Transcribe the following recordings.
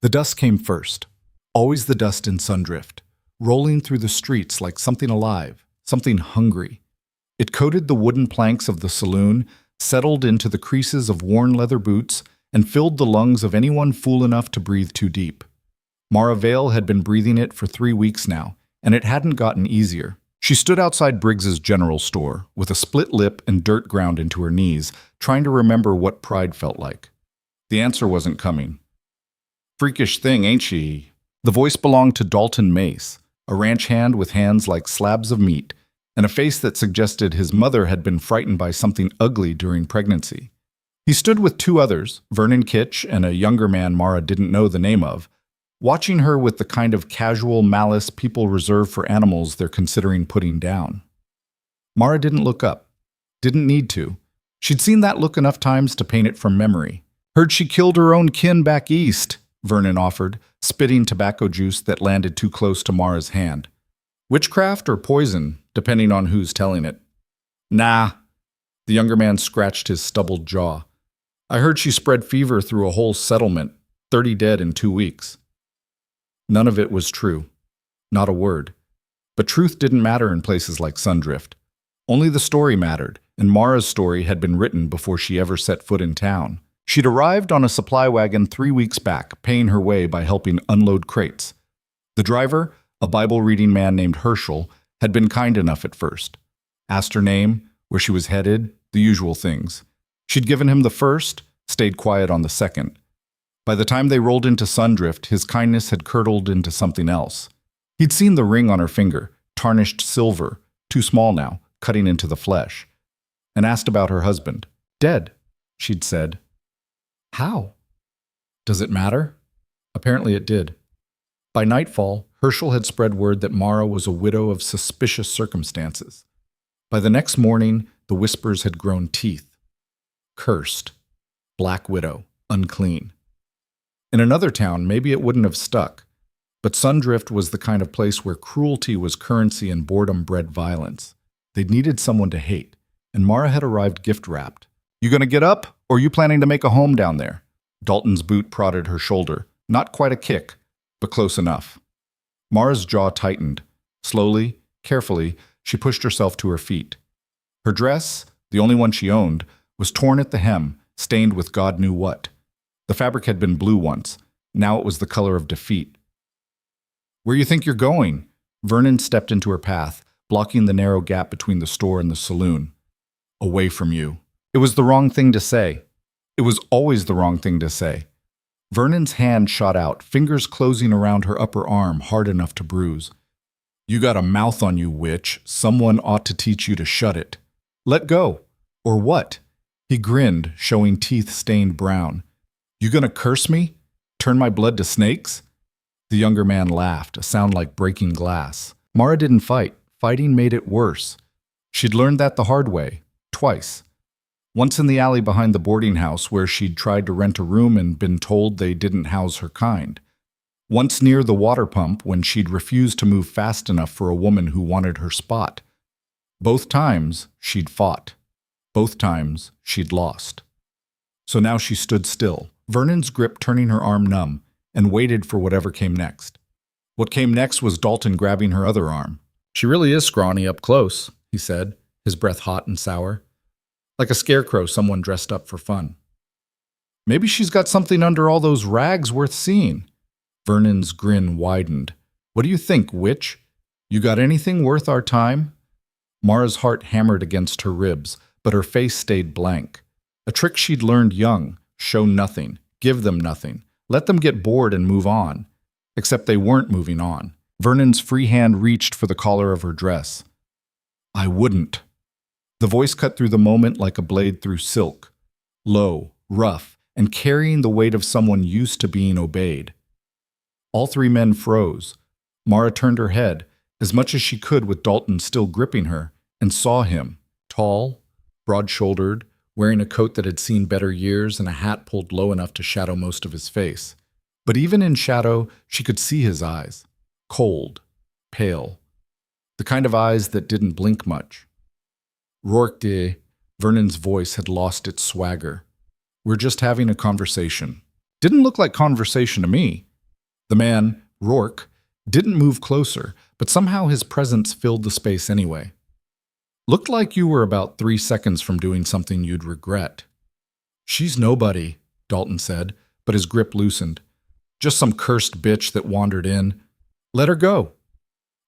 The dust came first. Always the dust in Sundrift, rolling through the streets like something alive, something hungry. It coated the wooden planks of the saloon, settled into the creases of worn leather boots, and filled the lungs of anyone fool enough to breathe too deep. Mara Vale had been breathing it for 3 weeks now, and it hadn't gotten easier. She stood outside Briggs's general store, with a split lip and dirt ground into her knees, trying to remember what pride felt like. The answer wasn't coming. "Freakish thing, ain't she?" The voice belonged to Dalton Mace, a ranch hand with hands like slabs of meat, and a face that suggested his mother had been frightened by something ugly during pregnancy. He stood with 2 others, Vernon Kitch and a younger man Mara didn't know the name of, watching her with the kind of casual malice people reserve for animals they're considering putting down. Mara didn't look up. Didn't need to. She'd seen that look enough times to paint it from memory. "Heard she killed her own kin back east," Vernon offered, spitting tobacco juice that landed too close to Mara's hand. "Witchcraft or poison, depending on who's telling it." "Nah." The younger man scratched his stubbled jaw. "I heard she spread fever through a whole settlement, 30 dead in 2 weeks. None of it was true. Not a word. But truth didn't matter in places like Sundrift. Only the story mattered, and Mara's story had been written before she ever set foot in town. She'd arrived on a supply wagon 3 weeks back, paying her way by helping unload crates. The driver, a Bible-reading man named Herschel, had been kind enough at first. Asked her name, where she was headed, the usual things. She'd given him the first, stayed quiet on the second. By the time they rolled into Sundrift, his kindness had curdled into something else. He'd seen the ring on her finger, tarnished silver, too small now, cutting into the flesh, and asked about her husband. "Dead," she'd said. "How?" "Does it matter?" Apparently it did. By nightfall, Herschel had spread word that Mara was a widow of suspicious circumstances. By the next morning, the whispers had grown teeth. Cursed. Black widow. Unclean. In another town, maybe it wouldn't have stuck, but Sundrift was the kind of place where cruelty was currency and boredom bred violence. They'd needed someone to hate, and Mara had arrived gift-wrapped. "You gonna get up, or you planning to make a home down there?" Dalton's boot prodded her shoulder. Not quite a kick, but close enough. Mara's jaw tightened. Slowly, carefully, she pushed herself to her feet. Her dress, the only one she owned, was torn at the hem, stained with God knew what. The fabric had been blue once. Now it was the color of defeat. "Where you think you're going?" Vernon stepped into her path, blocking the narrow gap between the store and the saloon. "Away from you." It was the wrong thing to say. It was always the wrong thing to say. Vernon's hand shot out, fingers closing around her upper arm hard enough to bruise. "You got a mouth on you, witch. Someone ought to teach you to shut it." "Let go." "Or what?" He grinned, showing teeth stained brown. "You gonna curse me? Turn my blood to snakes?" The younger man laughed, a sound like breaking glass. Mara didn't fight. Fighting made it worse. She'd learned that the hard way. Twice. Once in the alley behind the boarding house where she'd tried to rent a room and been told they didn't house her kind. Once near the water pump when she'd refused to move fast enough for a woman who wanted her spot. Both times, she'd fought. Both times, she'd lost. So now she stood still, Vernon's grip turning her arm numb, and waited for whatever came next. What came next was Dalton grabbing her other arm. "She really is scrawny up close," he said, his breath hot and sour. "Like a scarecrow someone dressed up for fun." "Maybe she's got something under all those rags worth seeing." Vernon's grin widened. "What do you think, witch? You got anything worth our time?" Mara's heart hammered against her ribs, but her face stayed blank. A trick she'd learned young. Show nothing. Give them nothing. Let them get bored and move on. Except they weren't moving on. Vernon's free hand reached for the collar of her dress. "I wouldn't." The voice cut through the moment like a blade through silk. Low, rough, and carrying the weight of someone used to being obeyed. All 3 men froze. Mara turned her head, as much as she could with Dalton still gripping her, and saw him, tall, broad-shouldered, wearing a coat that had seen better years and a hat pulled low enough to shadow most of his face. But even in shadow, she could see his eyes. Cold, pale. The kind of eyes that didn't blink much. "Rourke, Vernon's voice had lost its swagger. "We're just having a conversation." Didn't look like conversation to me. The man, Rourke, didn't move closer, but somehow his presence filled the space anyway. Looked like you were about 3 seconds from doing something you'd regret. She's nobody, Dalton said, but his grip loosened. Just some cursed bitch that wandered in. Let her go.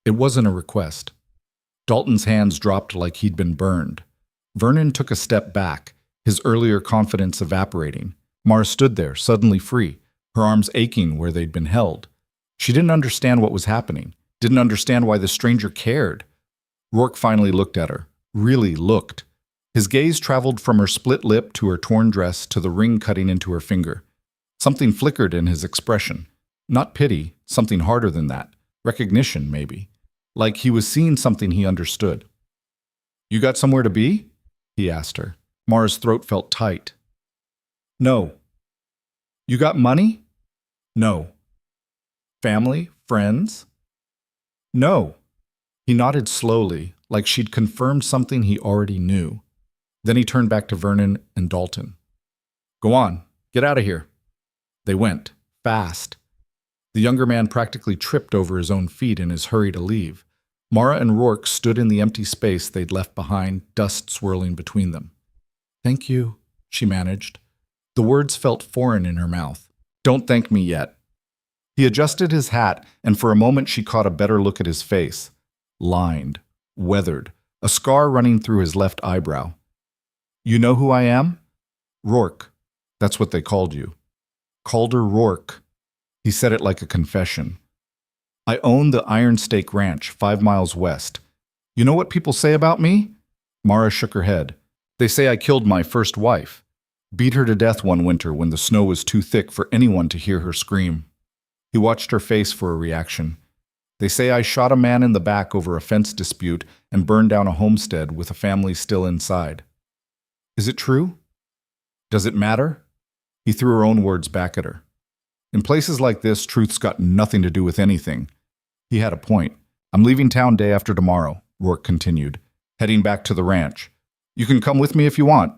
It wasn't a request. Dalton's hands dropped like he'd been burned. Vernon took a step back, his earlier confidence evaporating. Mara stood there, suddenly free, her arms aching where they'd been held. She didn't understand what was happening, didn't understand why the stranger cared. Rourke finally looked at her, really looked. His gaze traveled from her split lip to her torn dress to the ring cutting into her finger. Something flickered in his expression. Not pity, something harder than that. Recognition, maybe. Like he was seeing something he understood. You got somewhere to be? He asked her. Mara's throat felt tight. No. You got money? No. Family? Friends? No. He nodded slowly, like she'd confirmed something he already knew. Then he turned back to Vernon and Dalton. Go on, get out of here. They went, fast. The younger man practically tripped over his own feet in his hurry to leave. Mara and Rourke stood in the empty space they'd left behind, dust swirling between them. Thank you, she managed. The words felt foreign in her mouth. Don't thank me yet. He adjusted his hat, and for a moment she caught a better look at his face. Lined, weathered, a scar running through his left eyebrow. You know who I am? Rourke. That's what they called you. Calder Rourke. He said it like a confession. I own the Iron Stake Ranch, 5 miles west. You know what people say about me? Mara shook her head. They say I killed my first wife. Beat her to death one winter when the snow was too thick for anyone to hear her scream. He watched her face for a reaction. They say I shot a man in the back over a fence dispute and burned down a homestead with a family still inside. Is it true? Does it matter? He threw her own words back at her. In places like this, truth's got nothing to do with anything. He had a point. I'm leaving town day after tomorrow, Rourke continued, heading back to the ranch. You can come with me if you want.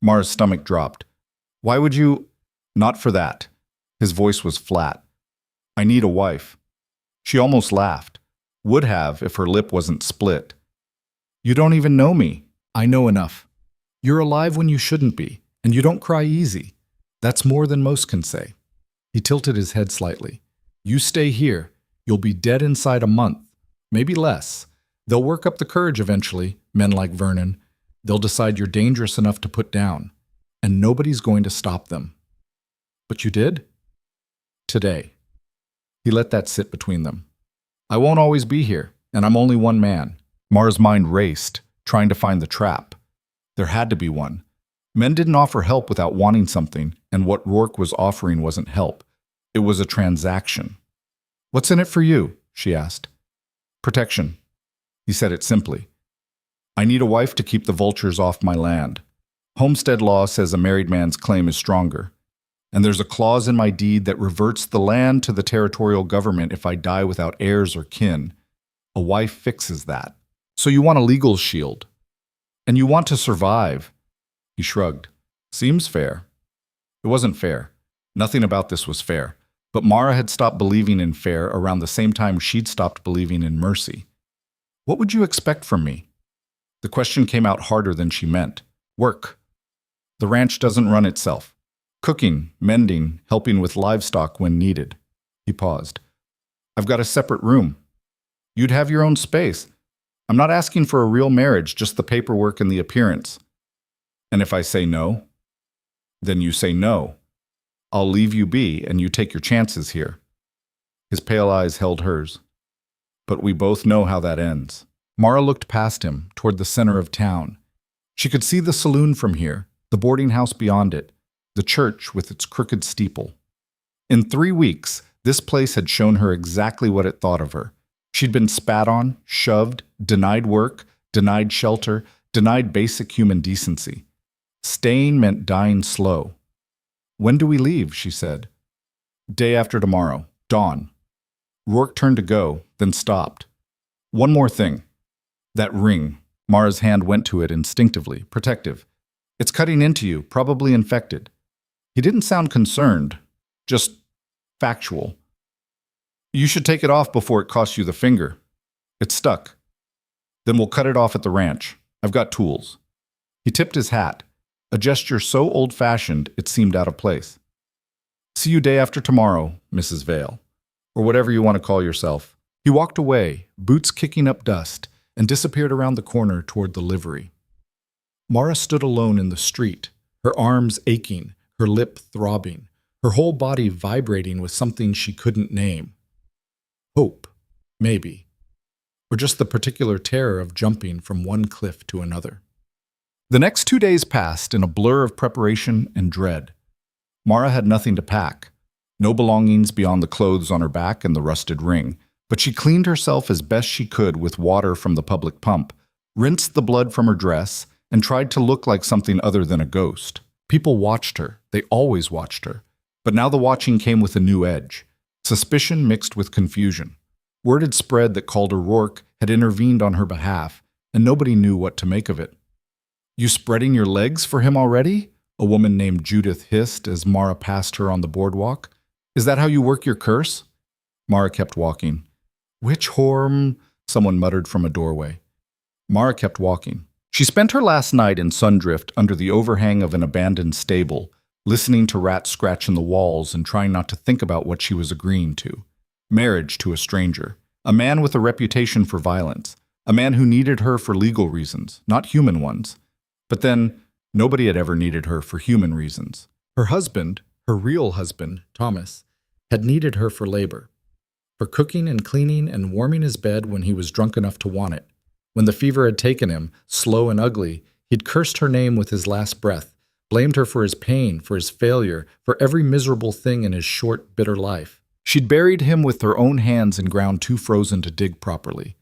Mara's stomach dropped. Why would you? Not for that. His voice was flat. I need a wife. She almost laughed. Would have if her lip wasn't split. You don't even know me. I know enough. You're alive when you shouldn't be, and you don't cry easy. That's more than most can say. He tilted his head slightly. You stay here. You'll be dead inside a month. Maybe less. They'll work up the courage eventually, men like Vernon. They'll decide you're dangerous enough to put down. And nobody's going to stop them. But you did? Today. He let that sit between them. I won't always be here, and I'm only one man. Mara's mind raced, trying to find the trap. There had to be one. Men didn't offer help without wanting something, and what Rourke was offering wasn't help. It was a transaction. What's in it for you? She asked. Protection. He said it simply. I need a wife to keep the vultures off my land. Homestead law says a married man's claim is stronger. And there's a clause in my deed that reverts the land to the territorial government if I die without heirs or kin. A wife fixes that. So you want a legal shield. And you want to survive. He shrugged. Seems fair. It wasn't fair. Nothing about this was fair. But Mara had stopped believing in fair around the same time she'd stopped believing in mercy. What would you expect from me? The question came out harder than she meant. Work. The ranch doesn't run itself. Cooking, mending, helping with livestock when needed. He paused. I've got a separate room. You'd have your own space. I'm not asking for a real marriage, just the paperwork and the appearance. And if I say no, then you say no. I'll leave you be and you take your chances here. His pale eyes held hers. But we both know how that ends. Mara looked past him, toward the center of town. She could see the saloon from here, the boarding house beyond it, the church with its crooked steeple. In 3 weeks, this place had shown her exactly what it thought of her. She'd been spat on, shoved, denied work, denied shelter, denied basic human decency. Staying meant dying slow. When do we leave? She said. Day after tomorrow, dawn. Rourke turned to go, then stopped. One more thing. That ring. Mara's hand went to it instinctively, protective. It's cutting into you, probably infected. He didn't sound concerned, just factual. You should take it off before it costs you the finger. It's stuck. Then we'll cut it off at the ranch. I've got tools. He tipped his hat, a gesture so old-fashioned it seemed out of place. See you day after tomorrow, Mrs. Vale, or whatever you want to call yourself. He walked away, boots kicking up dust, and disappeared around the corner toward the livery. Mara stood alone in the street, her arms aching, her lip throbbing, her whole body vibrating with something she couldn't name. Hope, maybe, or just the particular terror of jumping from one cliff to another. The next 2 days passed in a blur of preparation and dread. Mara had nothing to pack, no belongings beyond the clothes on her back and the rusted ring, but she cleaned herself as best she could with water from the public pump, rinsed the blood from her dress, and tried to look like something other than a ghost. People watched her. They always watched her. But now the watching came with a new edge. Suspicion mixed with confusion. Word had spread that Calder Rourke had intervened on her behalf, and nobody knew what to make of it. You spreading your legs for him already? A woman named Judith hissed as Mara passed her on the boardwalk. Is that how you work your curse? Mara kept walking. Which whore? Someone muttered from a doorway. Mara kept walking. She spent her last night in Sundrift under the overhang of an abandoned stable, listening to rats scratch in the walls and trying not to think about what she was agreeing to. Marriage to a stranger. A man with a reputation for violence. A man who needed her for legal reasons, not human ones. But then, nobody had ever needed her for human reasons. Her husband, her real husband, Thomas, had needed her for labor. For cooking and cleaning and warming his bed when he was drunk enough to want it. When the fever had taken him, slow and ugly, he'd cursed her name with his last breath, blamed her for his pain, for his failure, for every miserable thing in his short, bitter life. She'd buried him with her own hands in ground too frozen to dig properly.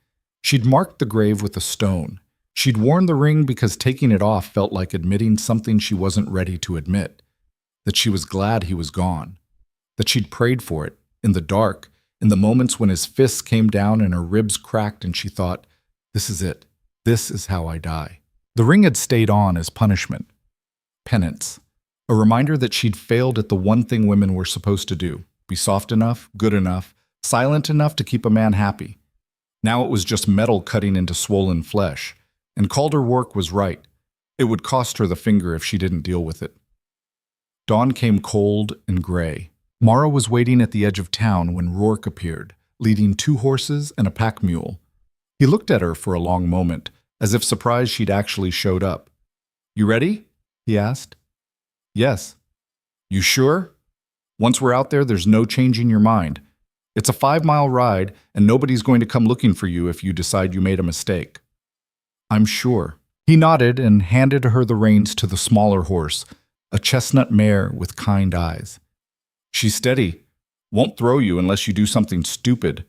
She'd marked the grave with a stone. She'd worn the ring because taking it off felt like admitting something she wasn't ready to admit. That she was glad he was gone. That she'd prayed for it, in the dark, in the moments when his fists came down and her ribs cracked and she thought, this is it. This is how I die. The ring had stayed on as punishment. Penance. A reminder that she'd failed at the one thing women were supposed to do. Be soft enough, good enough, silent enough to keep a man happy. Now it was just metal cutting into swollen flesh. And Calder Rourke was right. It would cost her the finger if she didn't deal with it. Dawn came cold and gray. Mara was waiting at the edge of town when Rourke appeared, leading 2 horses and a pack mule. He looked at her for a long moment, as if surprised she'd actually showed up. You ready? He asked. Yes. You sure? Once we're out there, there's no changing your mind. It's a 5-mile ride, and nobody's going to come looking for you if you decide you made a mistake. I'm sure. He nodded and handed her the reins to the smaller horse, a chestnut mare with kind eyes. She's steady. Won't throw you unless you do something stupid.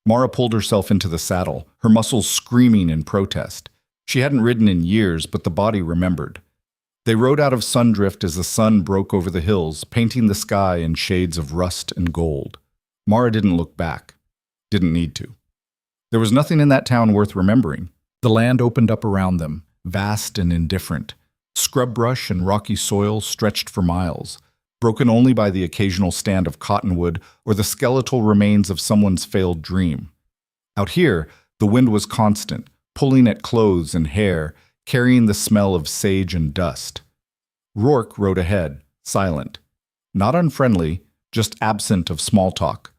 Mara pulled herself into the saddle, her muscles screaming in protest. She hadn't ridden in years, but the body remembered. They rode out of Sundrift as the sun broke over the hills, painting the sky in shades of rust and gold. Mara didn't look back. Didn't need to. There was nothing in that town worth remembering. The land opened up around them, vast and indifferent. Scrub brush and rocky soil stretched for miles, broken only by the occasional stand of cottonwood or the skeletal remains of someone's failed dream. Out here, the wind was constant, pulling at clothes and hair, carrying the smell of sage and dust. Rourke rode ahead, silent. Not unfriendly, just absent of small talk.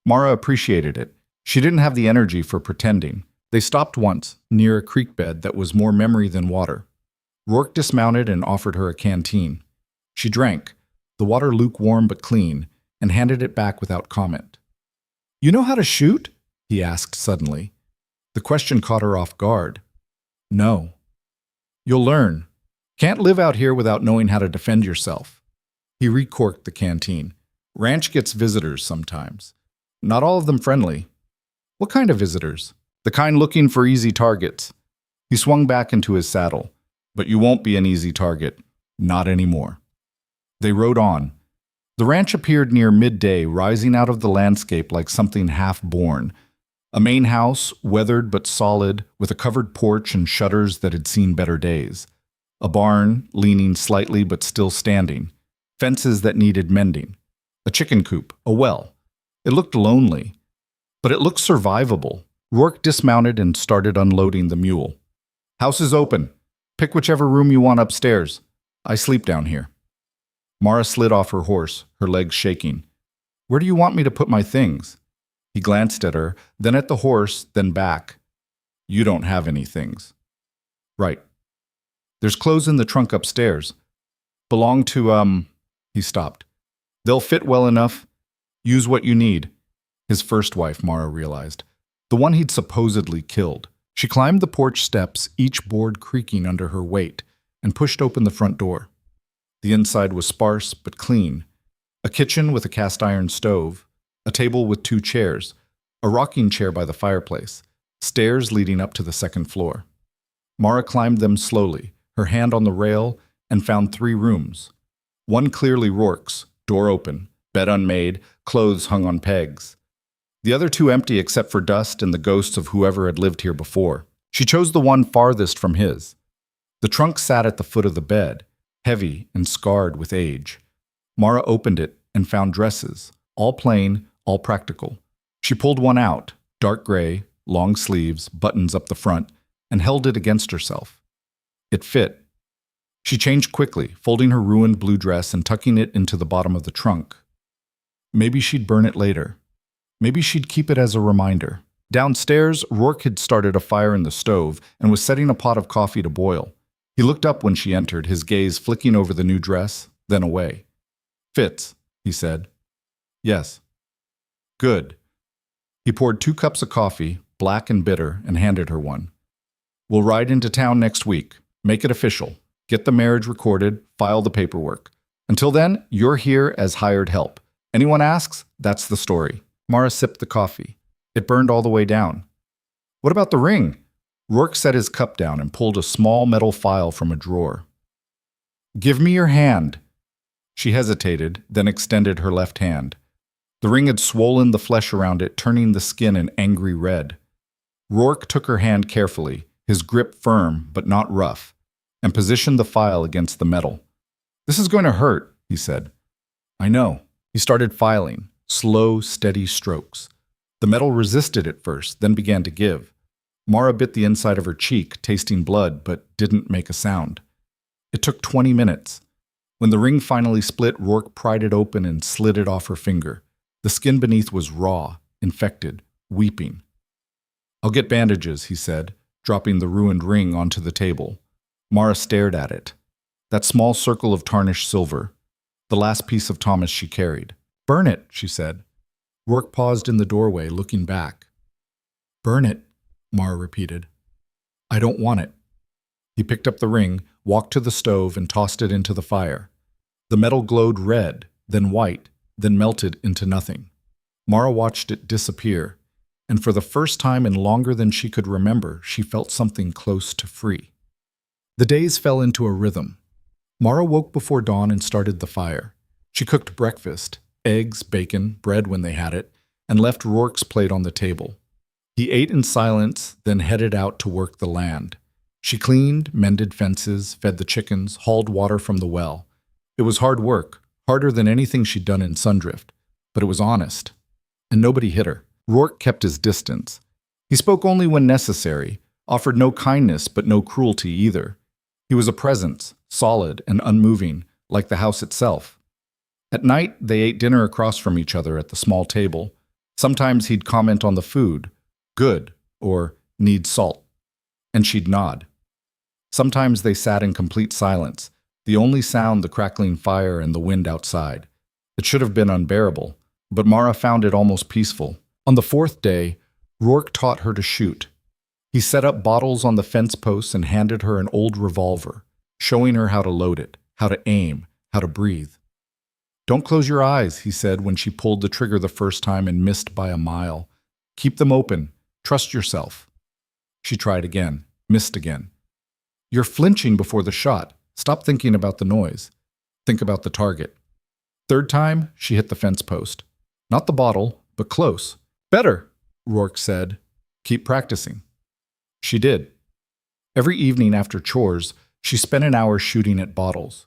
Mara appreciated it. She didn't have the energy for pretending. They stopped once, near a creek bed that was more memory than water. Rourke dismounted and offered her a canteen. She drank, the water lukewarm but clean, and handed it back without comment. You know how to shoot? He asked suddenly. The question caught her off guard. No. You'll learn. Can't live out here without knowing how to defend yourself. He recorked the canteen. Ranch gets visitors sometimes. Not all of them friendly. What kind of visitors? The kind looking for easy targets. He swung back into his saddle. But you won't be an easy target. Not anymore. They rode on. The ranch appeared near midday, rising out of the landscape like something half-born. A main house, weathered but solid, with a covered porch and shutters that had seen better days. A barn, leaning slightly but still standing. Fences that needed mending. A chicken coop, a well. It looked lonely, but it looked survivable. Rourke dismounted and started unloading the mule. "House is open. Pick whichever room you want upstairs. I sleep down here." Mara slid off her horse, her legs shaking. "Where do you want me to put my things?" He glanced at her, then at the horse, then back. "You don't have any things." "Right. There's clothes in the trunk upstairs. Belong to, He stopped. "They'll fit well enough. Use what you need." His first wife, Mara realized. The one he'd supposedly killed. She climbed the porch steps, each board creaking under her weight, and pushed open the front door. The inside was sparse but clean. A kitchen with a cast-iron stove, a table with 2 chairs, a rocking chair by the fireplace, stairs leading up to the second floor. Mara climbed them slowly, her hand on the rail, and found 3 rooms. One clearly Rourke's, door open, bed unmade, clothes hung on pegs. The other 2 empty except for dust and the ghosts of whoever had lived here before. She chose the one farthest from his. The trunk sat at the foot of the bed, heavy and scarred with age. Mara opened it and found dresses, all plain, all practical. She pulled one out, dark gray, long sleeves, buttons up the front, and held it against herself. It fit. She changed quickly, folding her ruined blue dress and tucking it into the bottom of the trunk. Maybe she'd burn it later. Maybe she'd keep it as a reminder. Downstairs, Rourke had started a fire in the stove and was setting a pot of coffee to boil. He looked up when she entered, his gaze flicking over the new dress, then away. "Fits," he said. "Yes." "Good." He poured 2 cups of coffee, black and bitter, and handed her one. "We'll ride into town next week. Make it official. Get the marriage recorded, file the paperwork. Until then, you're here as hired help. Anyone asks, that's the story." Mara sipped the coffee. It burned all the way down. "What about the ring?" Rourke set his cup down and pulled a small metal file from a drawer. "Give me your hand." She hesitated, then extended her left hand. The ring had swollen the flesh around it, turning the skin an angry red. Rourke took her hand carefully, his grip firm but not rough, and positioned the file against the metal. "This is going to hurt," he said. "I know." He started filing, slow, steady strokes. The metal resisted at first, then began to give. Mara bit the inside of her cheek, tasting blood, but didn't make a sound. It took 20 minutes. When the ring finally split, Rourke pried it open and slid it off her finger. The skin beneath was raw, infected, weeping. "I'll get bandages," he said, dropping the ruined ring onto the table. Mara stared at it. That small circle of tarnished silver, the last piece of Thomas she carried. "Burn it," she said. Rourke paused in the doorway, looking back. "Burn it," Mara repeated. "I don't want it." He picked up the ring, walked to the stove, and tossed it into the fire. The metal glowed red, then white, then melted into nothing. Mara watched it disappear, and for the first time in longer than she could remember, she felt something close to free. The days fell into a rhythm. Mara woke before dawn and started the fire. She cooked breakfast, eggs, bacon, bread when they had it, and left Rourke's plate on the table. He ate in silence, then headed out to work the land. She cleaned, mended fences, fed the chickens, hauled water from the well. It was hard work, harder than anything she'd done in Sundrift, but it was honest. And nobody hit her. Rourke kept his distance. He spoke only when necessary, offered no kindness but no cruelty either. He was a presence, solid and unmoving, like the house itself. At night, they ate dinner across from each other at the small table. Sometimes he'd comment on the food, good, or need salt, and she'd nod. Sometimes they sat in complete silence, the only sound the crackling fire and the wind outside. It should have been unbearable, but Mara found it almost peaceful. On the 4th day, Rourke taught her to shoot. He set up bottles on the fence posts and handed her an old revolver, showing her how to load it, how to aim, how to breathe. "Don't close your eyes," he said when she pulled the trigger the first time and missed by a mile. "Keep them open. Trust yourself." She tried again, missed again. "You're flinching before the shot. Stop thinking about the noise. Think about the target." 3rd time, she hit the fence post. Not the bottle, but close. "Better," Rourke said. "Keep practicing." She did. Every evening after chores, she spent an hour shooting at bottles.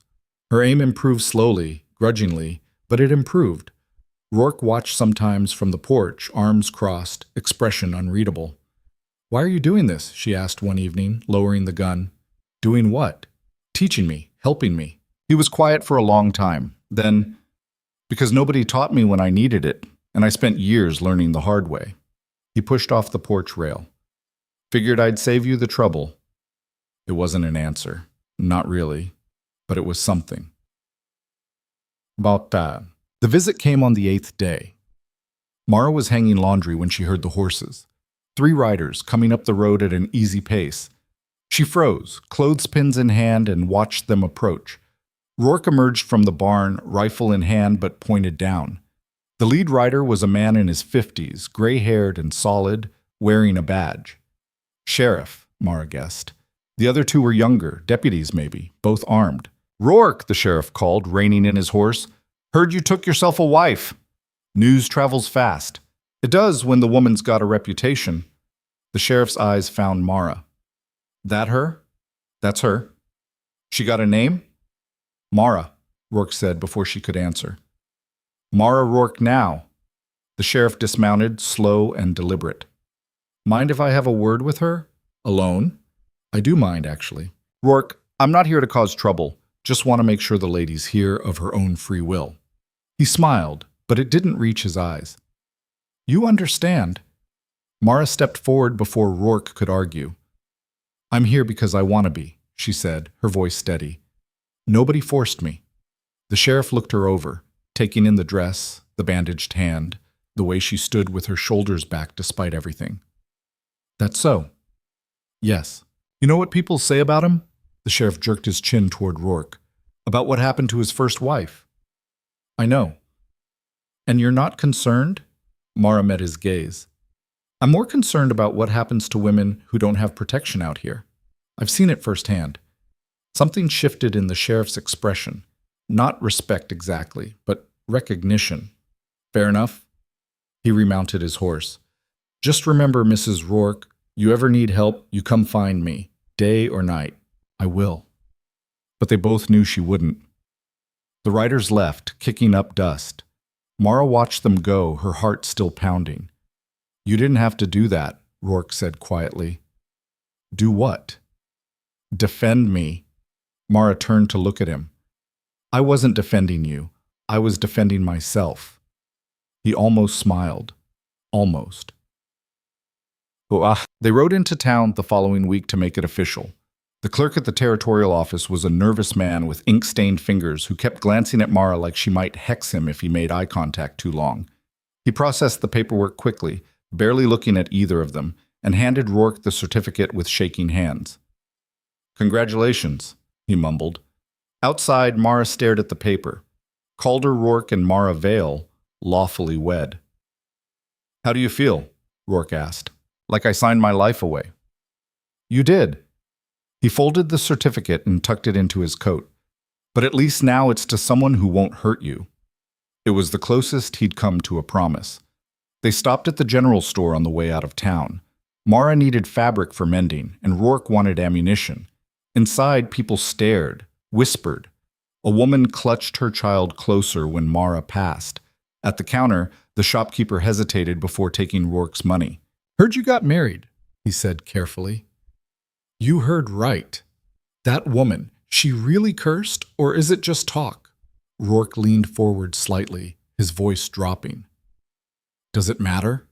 Her aim improved slowly, grudgingly, but it improved. Rourke watched sometimes from the porch, arms crossed, expression unreadable. "Why are you doing this?" she asked one evening, lowering the gun. "Doing what?" "Teaching me, helping me." He was quiet for a long time. Then, "Because nobody taught me when I needed it, and I spent years learning the hard way." He pushed off the porch rail. "Figured I'd save you the trouble." It wasn't an answer. Not really. But it was something. About that. The visit came on the 8th day. Mara was hanging laundry when she heard the horses. 3 riders coming up the road at an easy pace. She froze, clothespins in hand, and watched them approach. Rourke emerged from the barn, rifle in hand but pointed down. The lead rider was a man in his 50s, gray-haired and solid, wearing a badge. Sheriff, Mara guessed. The other 2 were younger, deputies maybe, both armed. "Rourke," the sheriff called, reining in his horse. "Heard you took yourself a wife." News travels fast. It does when the woman's got a reputation. The sheriff's eyes found Mara. "That her?" "That's her." "She got a name?" "Mara," Rourke said before she could answer. "Mara Rourke now." The sheriff dismounted, slow and deliberate. "Mind if I have a word with her? Alone?" "I do mind, actually." "Rourke, I'm not here to cause trouble. Just want to make sure the lady's here of her own free will." He smiled, but it didn't reach his eyes. "You understand." Mara stepped forward before Rourke could argue. "I'm here because I want to be," she said, her voice steady. "Nobody forced me." The sheriff looked her over, taking in the dress, the bandaged hand, the way she stood with her shoulders back despite everything. "That's so." "Yes. You know what people say about him?" The sheriff jerked his chin toward Rourke. "About what happened to his first wife." "I know." "And you're not concerned?" Mara met his gaze. "I'm more concerned about what happens to women who don't have protection out here. I've seen it firsthand." Something shifted in the sheriff's expression. Not respect exactly, but recognition. "Fair enough." He remounted his horse. "Just remember, Mrs. Rourke, you ever need help, you come find me, day or night. I will." But they both knew she wouldn't. The riders left, kicking up dust. Mara watched them go, her heart still pounding. "You didn't have to do that," Rourke said quietly. "Do what?" "Defend me." Mara turned to look at him. "I wasn't defending you. I was defending myself." He almost smiled. Almost. They rode into town the following week to make it official. The clerk at the territorial office was a nervous man with ink-stained fingers who kept glancing at Mara like she might hex him if he made eye contact too long. He processed the paperwork quickly, barely looking at either of them, and handed Rourke the certificate with shaking hands. "Congratulations," he mumbled. Outside, Mara stared at the paper. Calder Rourke and Mara Vale, lawfully wed. "How do you feel?" Rourke asked. "Like I signed my life away." "You did." He folded the certificate and tucked it into his coat. "But at least now it's to someone who won't hurt you." It was the closest he'd come to a promise. They stopped at the general store on the way out of town. Mara needed fabric for mending, and Rourke wanted ammunition. Inside, people stared, whispered. A woman clutched her child closer when Mara passed. At the counter, the shopkeeper hesitated before taking Rourke's money. "Heard you got married," he said carefully. "You heard right. That woman, she really cursed, or is it just talk?" Rourke leaned forward slightly, his voice dropping. "Does it matter?"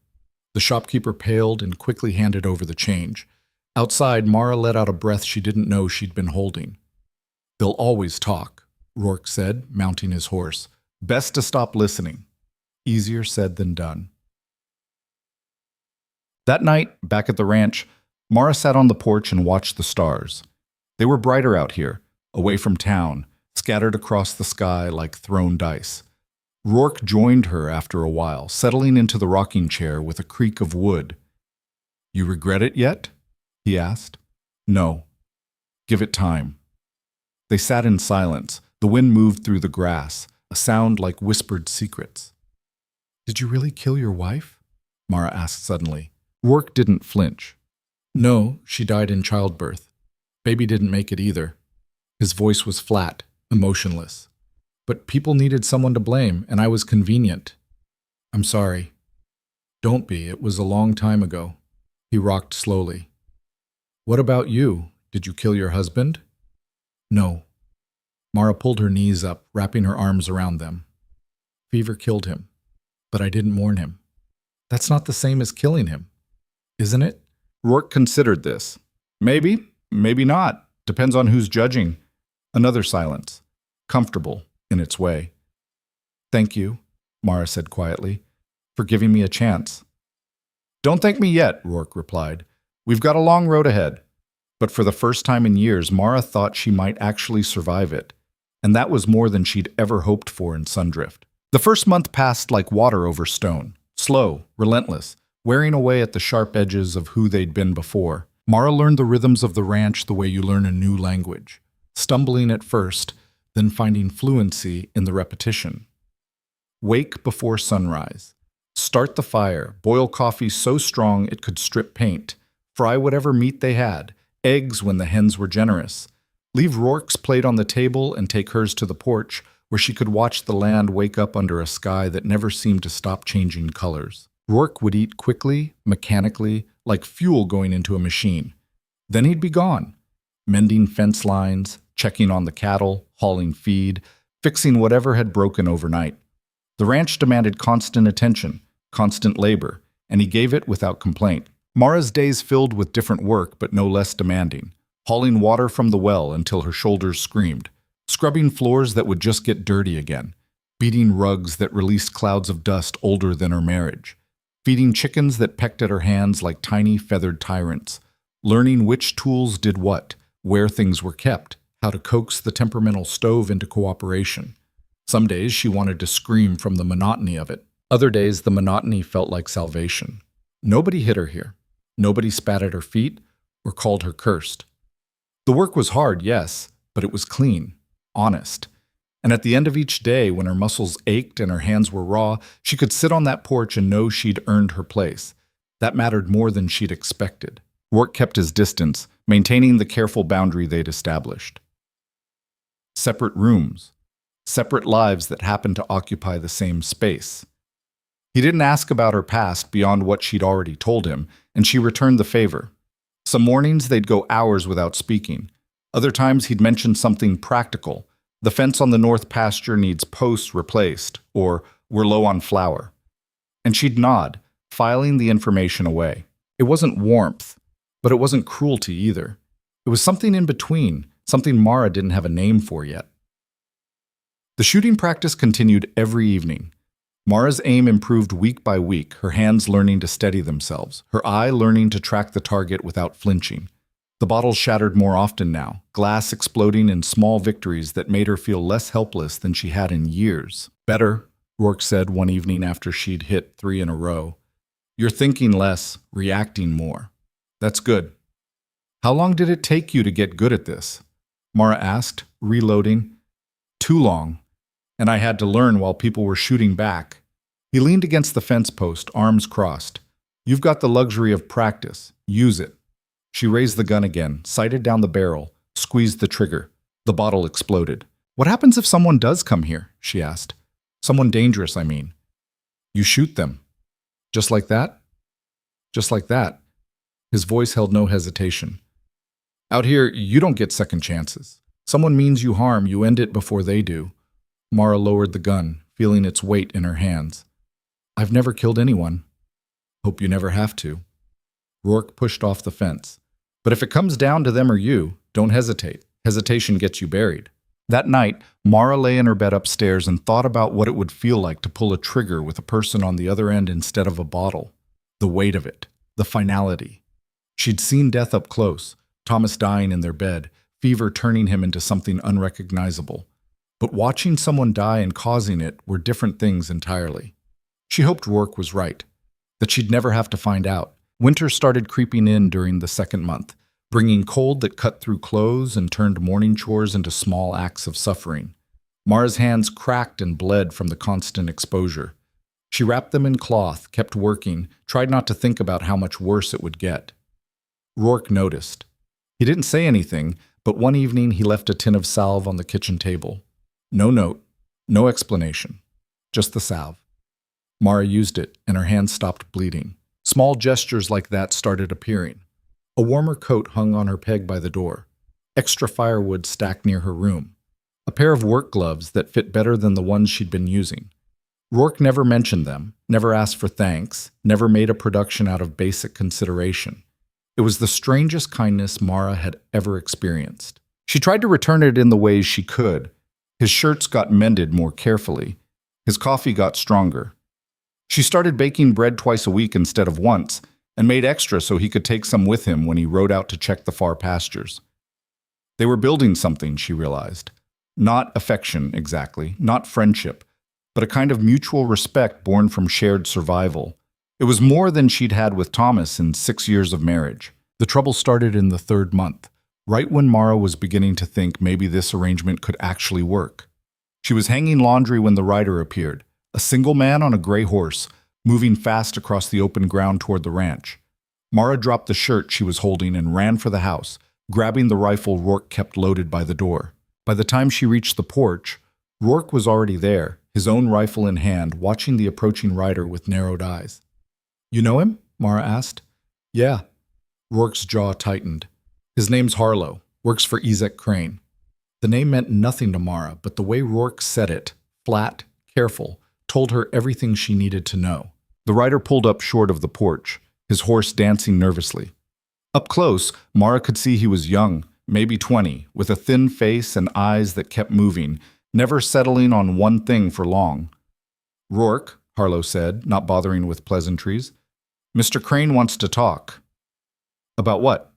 The shopkeeper paled and quickly handed over the change. Outside, Mara let out a breath she didn't know she'd been holding. "They'll always talk," Rourke said, mounting his horse. "Best to stop listening." Easier said than done. That night, back at the ranch, Mara sat on the porch and watched the stars. They were brighter out here, away from town, scattered across the sky like thrown dice. Rourke joined her after a while, settling into the rocking chair with a creak of wood. "You regret it yet?" he asked. "No. Give it time." They sat in silence. The wind moved through the grass, a sound like whispered secrets. "Did you really kill your wife?" Mara asked suddenly. Rourke didn't flinch. "No, she died in childbirth. Baby didn't make it either." His voice was flat, emotionless. "But people needed someone to blame, and I was convenient." I'm sorry. Don't be. It was a long time ago. He rocked slowly. What about you? Did you kill your husband? No. Mara pulled her knees up, wrapping her arms around them. Fever killed him, but I didn't warn him. That's not the same as killing him, isn't it? Rourke considered this. Maybe, maybe not. Depends on who's judging. Another silence, comfortable in its way. Thank you, Mara said quietly, for giving me a chance. Don't thank me yet, Rourke replied. We've got a long road ahead. But for the first time in years, Mara thought she might actually survive it, and that was more than she'd ever hoped for in Sundrift. The first month passed like water over stone, slow, relentless, wearing away at the sharp edges of who they'd been before. Mara learned the rhythms of the ranch the way you learn a new language, stumbling at first, then finding fluency in the repetition. Wake before sunrise. Start the fire, boil coffee so strong it could strip paint, fry whatever meat they had, eggs when the hens were generous. Leave Rourke's plate on the table and take hers to the porch, where she could watch the land wake up under a sky that never seemed to stop changing colors. Rourke would eat quickly, mechanically, like fuel going into a machine. Then he'd be gone, mending fence lines, checking on the cattle, hauling feed, fixing whatever had broken overnight. The ranch demanded constant attention, constant labor, and he gave it without complaint. Mara's days filled with different work but no less demanding, hauling water from the well until her shoulders screamed, scrubbing floors that would just get dirty again, beating rugs that released clouds of dust older than her marriage, feeding chickens that pecked at her hands like tiny feathered tyrants, learning which tools did what, where things were kept, how to coax the temperamental stove into cooperation. Some days she wanted to scream from the monotony of it. Other days the monotony felt like salvation. Nobody hit her here. Nobody spat at her feet or called her cursed. The work was hard, yes, but it was clean, honest. And at the end of each day, when her muscles ached and her hands were raw, she could sit on that porch and know she'd earned her place. That mattered more than she'd expected. Rourke kept his distance, maintaining the careful boundary they'd established. Separate rooms, separate lives that happened to occupy the same space. He didn't ask about her past beyond what she'd already told him, and she returned the favor. Some mornings they'd go hours without speaking. Other times he'd mention something practical. The fence on the north pasture needs posts replaced, or we're low on flour. And she'd nod, filing the information away. It wasn't warmth, but it wasn't cruelty either. It was something in between, something Mara didn't have a name for yet. The shooting practice continued every evening. Mara's aim improved week by week, her hands learning to steady themselves, her eye learning to track the target without flinching. The bottles shattered more often now, glass exploding in small victories that made her feel less helpless than she had in years. Better, Rourke said one evening after she'd hit 3 in a row. You're thinking less, reacting more. That's good. How long did it take you to get good at this? Mara asked, reloading. Too long. And I had to learn while people were shooting back. He leaned against the fence post, arms crossed. You've got the luxury of practice. Use it. She raised the gun again, sighted down the barrel, squeezed the trigger. The bottle exploded. What happens if someone does come here? She asked. Someone dangerous, I mean. You shoot them. Just like that? Just like that. His voice held no hesitation. Out here, you don't get second chances. Someone means you harm, you end it before they do. Mara lowered the gun, feeling its weight in her hands. I've never killed anyone. Hope you never have to. Rourke pushed off the fence. But if it comes down to them or you, don't hesitate. Hesitation gets you buried. That night, Mara lay in her bed upstairs and thought about what it would feel like to pull a trigger with a person on the other end instead of a bottle. The weight of it. The finality. She'd seen death up close, Thomas dying in their bed, fever turning him into something unrecognizable. But watching someone die and causing it were different things entirely. She hoped Rourke was right, that she'd never have to find out. Winter started creeping in during the second month, bringing cold that cut through clothes and turned morning chores into small acts of suffering. Mara's hands cracked and bled from the constant exposure. She wrapped them in cloth, kept working, tried not to think about how much worse it would get. Rourke noticed. He didn't say anything, but one evening he left a tin of salve on the kitchen table. No note, no explanation, just the salve. Mara used it, and her hand stopped bleeding. Small gestures like that started appearing. A warmer coat hung on her peg by the door. Extra firewood stacked near her room. A pair of work gloves that fit better than the ones she'd been using. Rourke never mentioned them, never asked for thanks, never made a production out of basic consideration. It was the strangest kindness Mara had ever experienced. She tried to return it in the ways she could. His shirts got mended more carefully. His coffee got stronger. She started baking bread twice a week instead of once, and made extra so he could take some with him when he rode out to check the far pastures. They were building something, she realized. Not affection, exactly, not friendship, but a kind of mutual respect born from shared survival. It was more than she'd had with Thomas in 6 years of marriage. The trouble started in the 3rd month, right when Mara was beginning to think maybe this arrangement could actually work. She was hanging laundry when the rider appeared, a single man on a gray horse, moving fast across the open ground toward the ranch. Mara dropped the shirt she was holding and ran for the house, grabbing the rifle Rourke kept loaded by the door. By the time she reached the porch, Rourke was already there, his own rifle in hand, watching the approaching rider with narrowed eyes. "You know him?" Mara asked. "Yeah." Rourke's jaw tightened. "His name's Harlow, works for Ezek Crane." The name meant nothing to Mara, but the way Rourke said it, flat, careful, told her everything she needed to know. The rider pulled up short of the porch, his horse dancing nervously. Up close, Mara could see he was young, maybe 20, with a thin face and eyes that kept moving, never settling on one thing for long. "Rourke," Harlow said, not bothering with pleasantries, "Mr. Crane wants to talk." "About what?"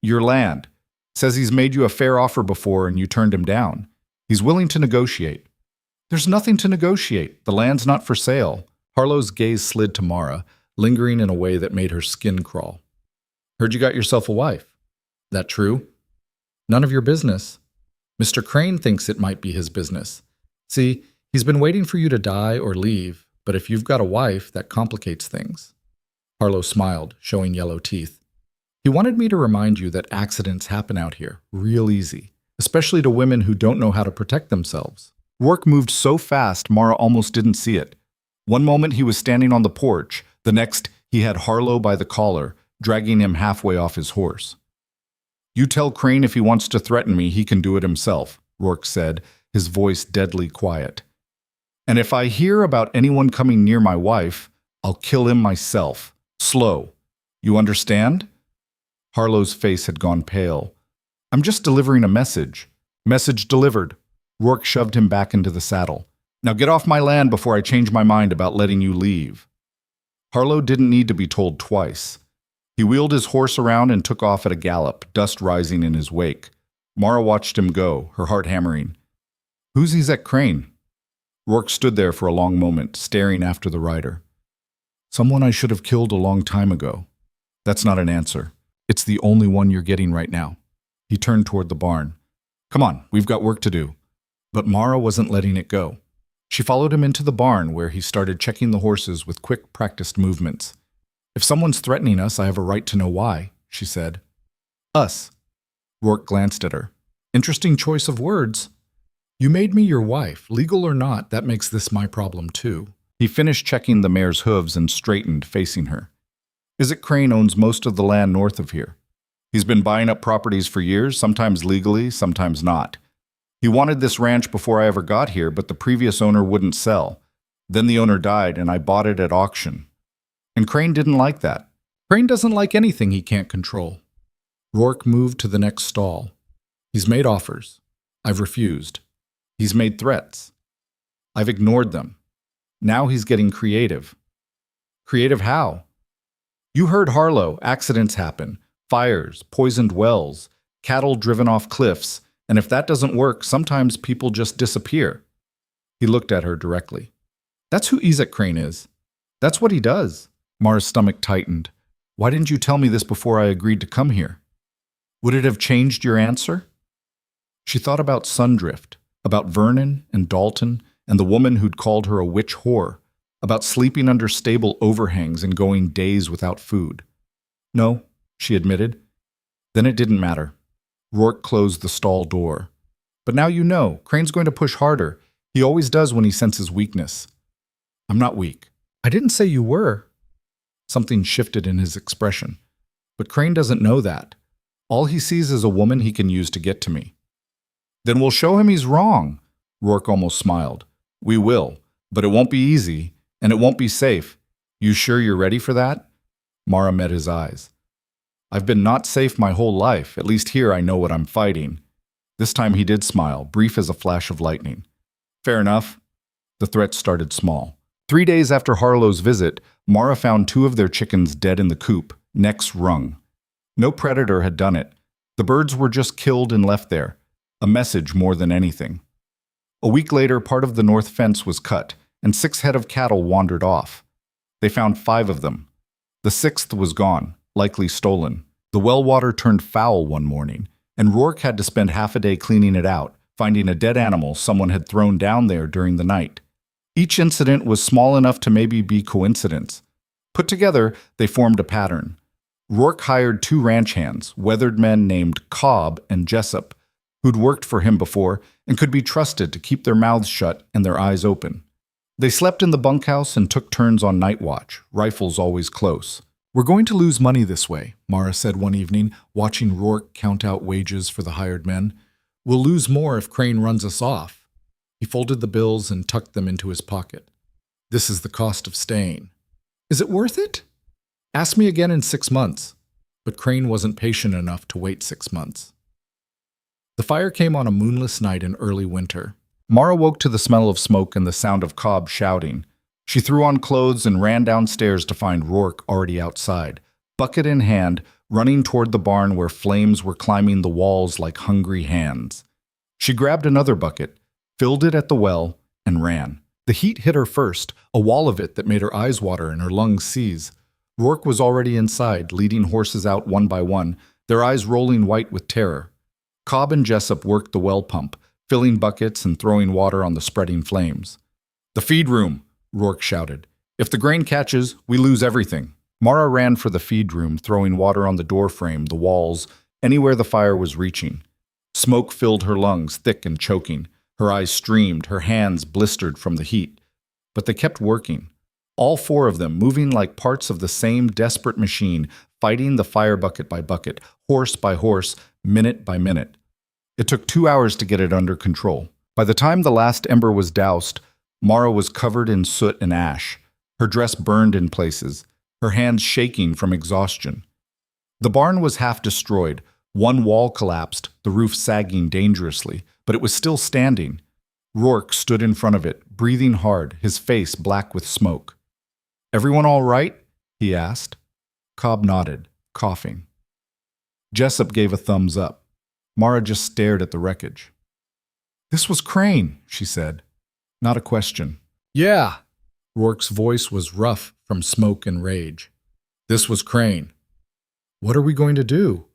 "Your land. Says he's made you a fair offer before and you turned him down. He's willing to negotiate." "There's nothing to negotiate. The land's not for sale." Harlow's gaze slid to Mara, lingering in a way that made her skin crawl. "Heard you got yourself a wife. That true?" "None of your business. Mr. Crane thinks it might be his business. See, he's been waiting for you to die or leave, but if you've got a wife, that complicates things." Harlow smiled, showing yellow teeth. "He wanted me to remind you that accidents happen out here, real easy, especially to women who don't know how to protect themselves." Rourke moved so fast Mara almost didn't see it. One moment he was standing on the porch, the next he had Harlow by the collar, dragging him halfway off his horse. "You tell Crane if he wants to threaten me, he can do it himself," Rourke said, his voice deadly quiet. "And if I hear about anyone coming near my wife, I'll kill him myself. Slow. You understand?" Harlow's face had gone pale. "I'm just delivering a message." "Message delivered." Rourke shoved him back into the saddle. "Now get off my land before I change my mind about letting you leave." Harlow didn't need to be told twice. He wheeled his horse around and took off at a gallop, dust rising in his wake. Mara watched him go, her heart hammering. "Who's Ezek Crane?" Rourke stood there for a long moment, staring after the rider. "Someone I should have killed a long time ago." "That's not an answer. It's the only one you're getting right now." He turned toward the barn. "Come on, we've got work to do." But Mara wasn't letting it go. She followed him into the barn, where he started checking the horses with quick, practiced movements. "If someone's threatening us, I have a right to know why," she said. "Us." Rourke glanced at her. "Interesting choice of words. You made me your wife. Legal or not, that makes this my problem too." He finished checking the mare's hooves and straightened, facing her. "Ezek Crane owns most of the land north of here. He's been buying up properties for years, sometimes legally, sometimes not. He wanted this ranch before I ever got here, but the previous owner wouldn't sell. Then the owner died, and I bought it at auction. And Crane didn't like that. Crane doesn't like anything he can't control." Rourke moved to the next stall. "He's made offers. I've refused. He's made threats. I've ignored them. Now he's getting creative." "Creative how?" "You heard Harlow. Accidents happen. Fires, poisoned wells, cattle driven off cliffs. And if that doesn't work, sometimes people just disappear." He looked at her directly. "That's who Ezek Crane is. That's what he does." Mara's stomach tightened. "Why didn't you tell me this before I agreed to come here? Would it have changed your answer?" She thought about Sundrift, about Vernon and Dalton and the woman who'd called her a witch whore, about sleeping under stable overhangs and going days without food. "No," she admitted. Then it didn't matter. Rourke closed the stall door. "But now you know. Crane's going to push harder. He always does when he senses weakness." "I'm not weak. I didn't say you were. Something shifted in his expression. But Crane doesn't know that. All he sees is a woman he can use to get to me. Then we'll show him he's wrong. Rourke almost smiled. We will, but it won't be easy, and it won't be safe. You sure you're ready for that? Mara met his eyes. I've been not safe my whole life. At least here I know what I'm fighting. This time he did smile, brief as a flash of lightning. Fair enough. The threat started small. 3 days after Harlow's visit, Mara found 2 of their chickens dead in the coop, necks wrung. No predator had done it. The birds were just killed and left there. A message more than anything. A week later, part of the north fence was cut, and 6 head of cattle wandered off. They found 5 of them. The 6th was gone, likely stolen. The well water turned foul one morning, and Rourke had to spend half a day cleaning it out, finding a dead animal someone had thrown down there during the night. Each incident was small enough to maybe be coincidence. Put together, they formed a pattern. Rourke hired 2 ranch hands, weathered men named Cobb and Jessup, who'd worked for him before and could be trusted to keep their mouths shut and their eyes open. They slept in the bunkhouse and took turns on night watch, rifles always close. We're going to lose money this way, Mara said one evening, watching Rourke count out wages for the hired men. We'll lose more if Crane runs us off. He folded the bills and tucked them into his pocket. This is the cost of staying. Is it worth it? Ask me again in 6 months. But Crane wasn't patient enough to wait 6 months. The fire came on a moonless night in early winter. Mara woke to the smell of smoke and the sound of Cobb shouting. She threw on clothes and ran downstairs to find Rourke already outside, bucket in hand, running toward the barn where flames were climbing the walls like hungry hands. She grabbed another bucket, filled it at the well, and ran. The heat hit her first, a wall of it that made her eyes water and her lungs seize. Rourke was already inside, leading horses out one by one, their eyes rolling white with terror. Cobb and Jessup worked the well pump, filling buckets and throwing water on the spreading flames. The feed room, Rourke shouted. If the grain catches, we lose everything. Mara ran for the feed room, throwing water on the door frame, the walls, anywhere the fire was reaching. Smoke filled her lungs, thick and choking. Her eyes streamed, her hands blistered from the heat. But they kept working. All 4 of them, moving like parts of the same desperate machine, fighting the fire bucket by bucket, horse by horse, minute by minute. It took 2 hours to get it under control. By the time the last ember was doused, Mara was covered in soot and ash, her dress burned in places, her hands shaking from exhaustion. The barn was half destroyed. One wall collapsed, the roof sagging dangerously, but it was still standing. Rourke stood in front of it, breathing hard, his face black with smoke. Everyone all right? He asked. Cobb nodded, coughing. Jessup gave a thumbs up. Mara just stared at the wreckage. This was Crane, she said. Not a question. Yeah. Rourke's voice was rough from smoke and rage. This was Crane. What are we going to do?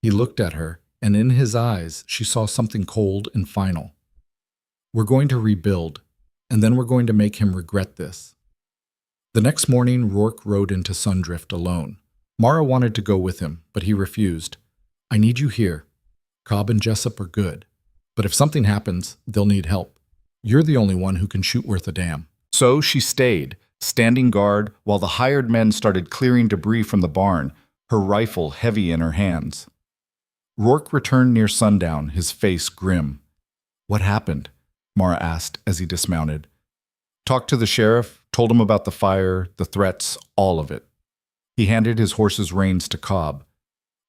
He looked at her, and in his eyes she saw something cold and final. We're going to rebuild, and then we're going to make him regret this. The next morning, Rourke rode into Sundrift alone. Mara wanted to go with him, but he refused. I need you here. Cobb and Jessup are good, but if something happens, they'll need help. You're the only one who can shoot worth a damn. So she stayed, standing guard while the hired men started clearing debris from the barn, her rifle heavy in her hands. Rourke returned near sundown, his face grim. What happened? Mara asked as he dismounted. Talked to the sheriff, told him about the fire, the threats, all of it. He handed his horse's reins to Cobb.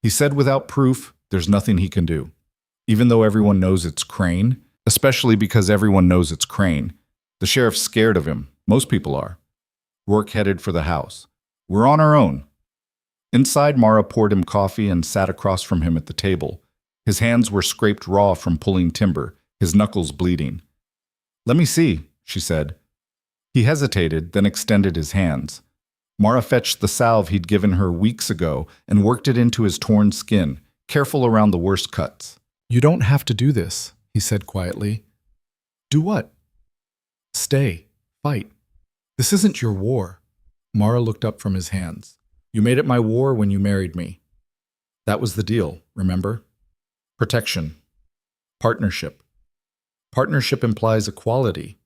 He said without proof, there's nothing he can do. Even though everyone knows it's Crane, especially because everyone knows it's Crane. The sheriff's scared of him. Most people are. Rourke headed for the house. We're on our own. Inside, Mara poured him coffee and sat across from him at the table. His hands were scraped raw from pulling timber, his knuckles bleeding. Let me see, she said. He hesitated, then extended his hands. Mara fetched the salve he'd given her weeks ago and worked it into his torn skin, careful around the worst cuts. You don't have to do this, he said quietly. Do what? Stay. Fight. This isn't your war. Mara looked up from his hands. You made it my war when you married me. That was the deal, remember? Protection. Partnership. Partnership implies equality.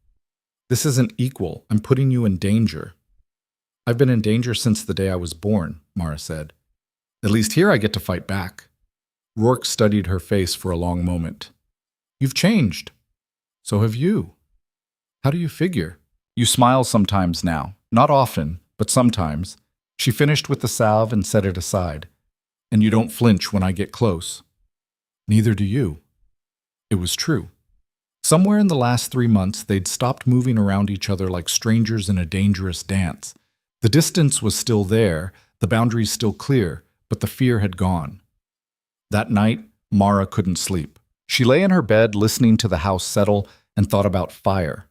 This isn't equal. I'm putting you in danger. I've been in danger since the day I was born, Mara said. At least here I get to fight back. Rourke studied her face for a long moment. You've changed. So have you. How do you figure? You smile sometimes now. Not often, but sometimes. She finished with the salve and set it aside. And you don't flinch when I get close. Neither do you. It was true. Somewhere in the last 3 months, they'd stopped moving around each other like strangers in a dangerous dance. The distance was still there, the boundaries still clear, but the fear had gone. That night, Mara couldn't sleep. She lay in her bed listening to the house settle and thought about fire,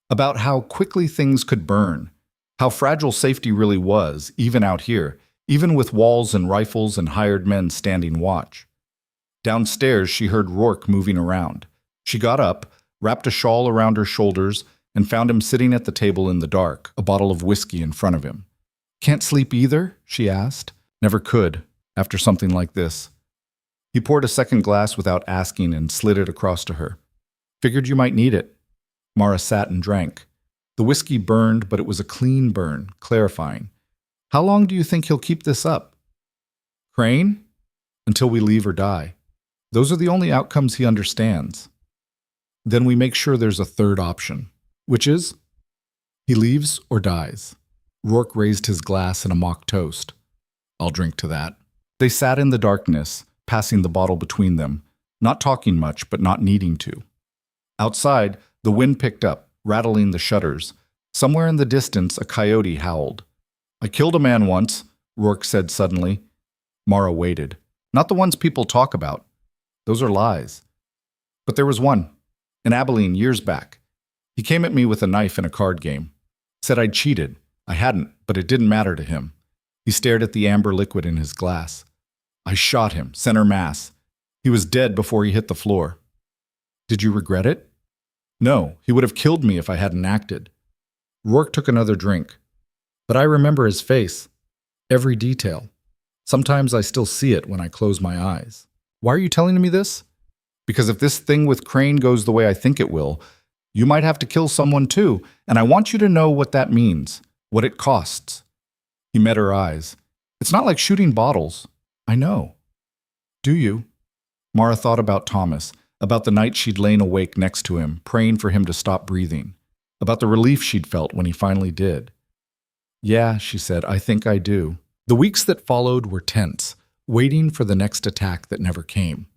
about how quickly things could burn, how fragile safety really was, even out here, even with walls and rifles and hired men standing watch. Downstairs, she heard Rourke moving around. She got up, wrapped a shawl around her shoulders, and found him sitting at the table in the dark, a bottle of whiskey in front of him. Can't sleep either? She asked. Never could, after something like this. He poured a second glass without asking and slid it across to her. Figured you might need it. Mara sat and drank. The whiskey burned, but it was a clean burn, clarifying. How long do you think he'll keep this up? Crane? Until we leave or die. Those are the only outcomes he understands. Then we make sure there's a third option, which is he leaves or dies. Rourke raised his glass in a mock toast. I'll drink to that. They sat in the darkness, passing the bottle between them, not talking much but not needing to. Outside, the wind picked up, rattling the shutters. Somewhere in the distance, a coyote howled. I killed a man once, Rourke said suddenly. Mara waited. Not the ones people talk about. Those are lies. But there was one. In Abilene years back. He came at me with a knife in a card game. Said I'd cheated. I hadn't, but it didn't matter to him. He stared at the amber liquid in his glass. I shot him, center mass. He was dead before he hit the floor. Did you regret it? No, he would have killed me if I hadn't acted. Rourke took another drink. But I remember his face. Every detail. Sometimes I still see it when I close my eyes. Why are you telling me this? Because if this thing with Crane goes the way I think it will, you might have to kill someone too, and I want you to know what that means, what it costs. He met her eyes. It's not like shooting bottles. I know. Do you? Mara thought about Thomas, about the night she'd lain awake next to him, praying for him to stop breathing, about the relief she'd felt when he finally did. Yeah, she said, I think I do. The weeks that followed were tense, waiting for the next attack that never came.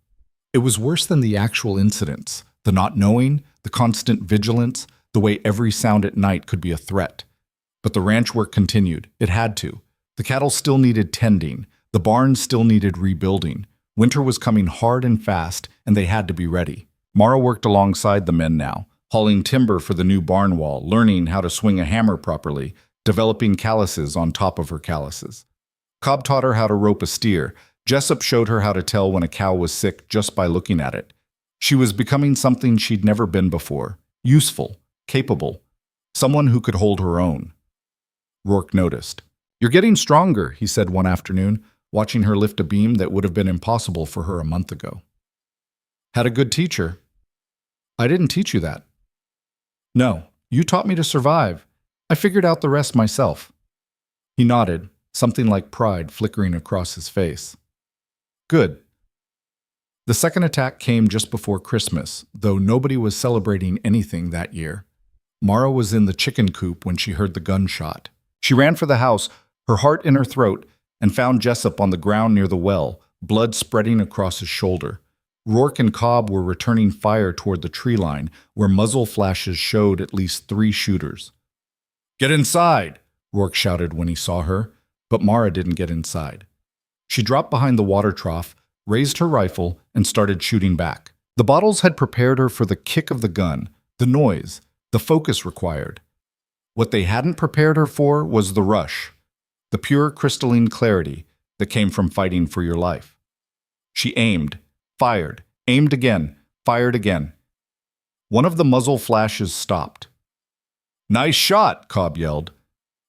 It was worse than the actual incidents, the not knowing, the constant vigilance, the way every sound at night could be a threat. But the ranch work continued. It had to. The cattle still needed tending. The barns still needed rebuilding. Winter was coming hard and fast, and they had to be ready. Mara worked alongside the men now, hauling timber for the new barn wall, learning how to swing a hammer properly, developing calluses on top of her calluses. Cobb taught her how to rope a steer. Jessup showed her how to tell when a cow was sick just by looking at it. She was becoming something she'd never been before. Useful, capable, someone who could hold her own. Rourke noticed. You're getting stronger, he said one afternoon, watching her lift a beam that would have been impossible for her a month ago. Had a good teacher. I didn't teach you that. No, you taught me to survive. I figured out the rest myself. He nodded, something like pride flickering across his face. Good. The second attack came just before Christmas, though nobody was celebrating anything that year. Mara was in the chicken coop when she heard the gunshot. She ran for the house, her heart in her throat, and found Jessup on the ground near the well, blood spreading across his shoulder. Rourke and Cobb were returning fire toward the tree line, where muzzle flashes showed at least 3 shooters. Get inside, Rourke shouted when he saw her, but Mara didn't get inside. She dropped behind the water trough, raised her rifle, and started shooting back. The bottles had prepared her for the kick of the gun, the noise, the focus required. What they hadn't prepared her for was the rush, the pure crystalline clarity that came from fighting for your life. She aimed, fired, aimed again, fired again. One of the muzzle flashes stopped. Nice shot, Cobb yelled.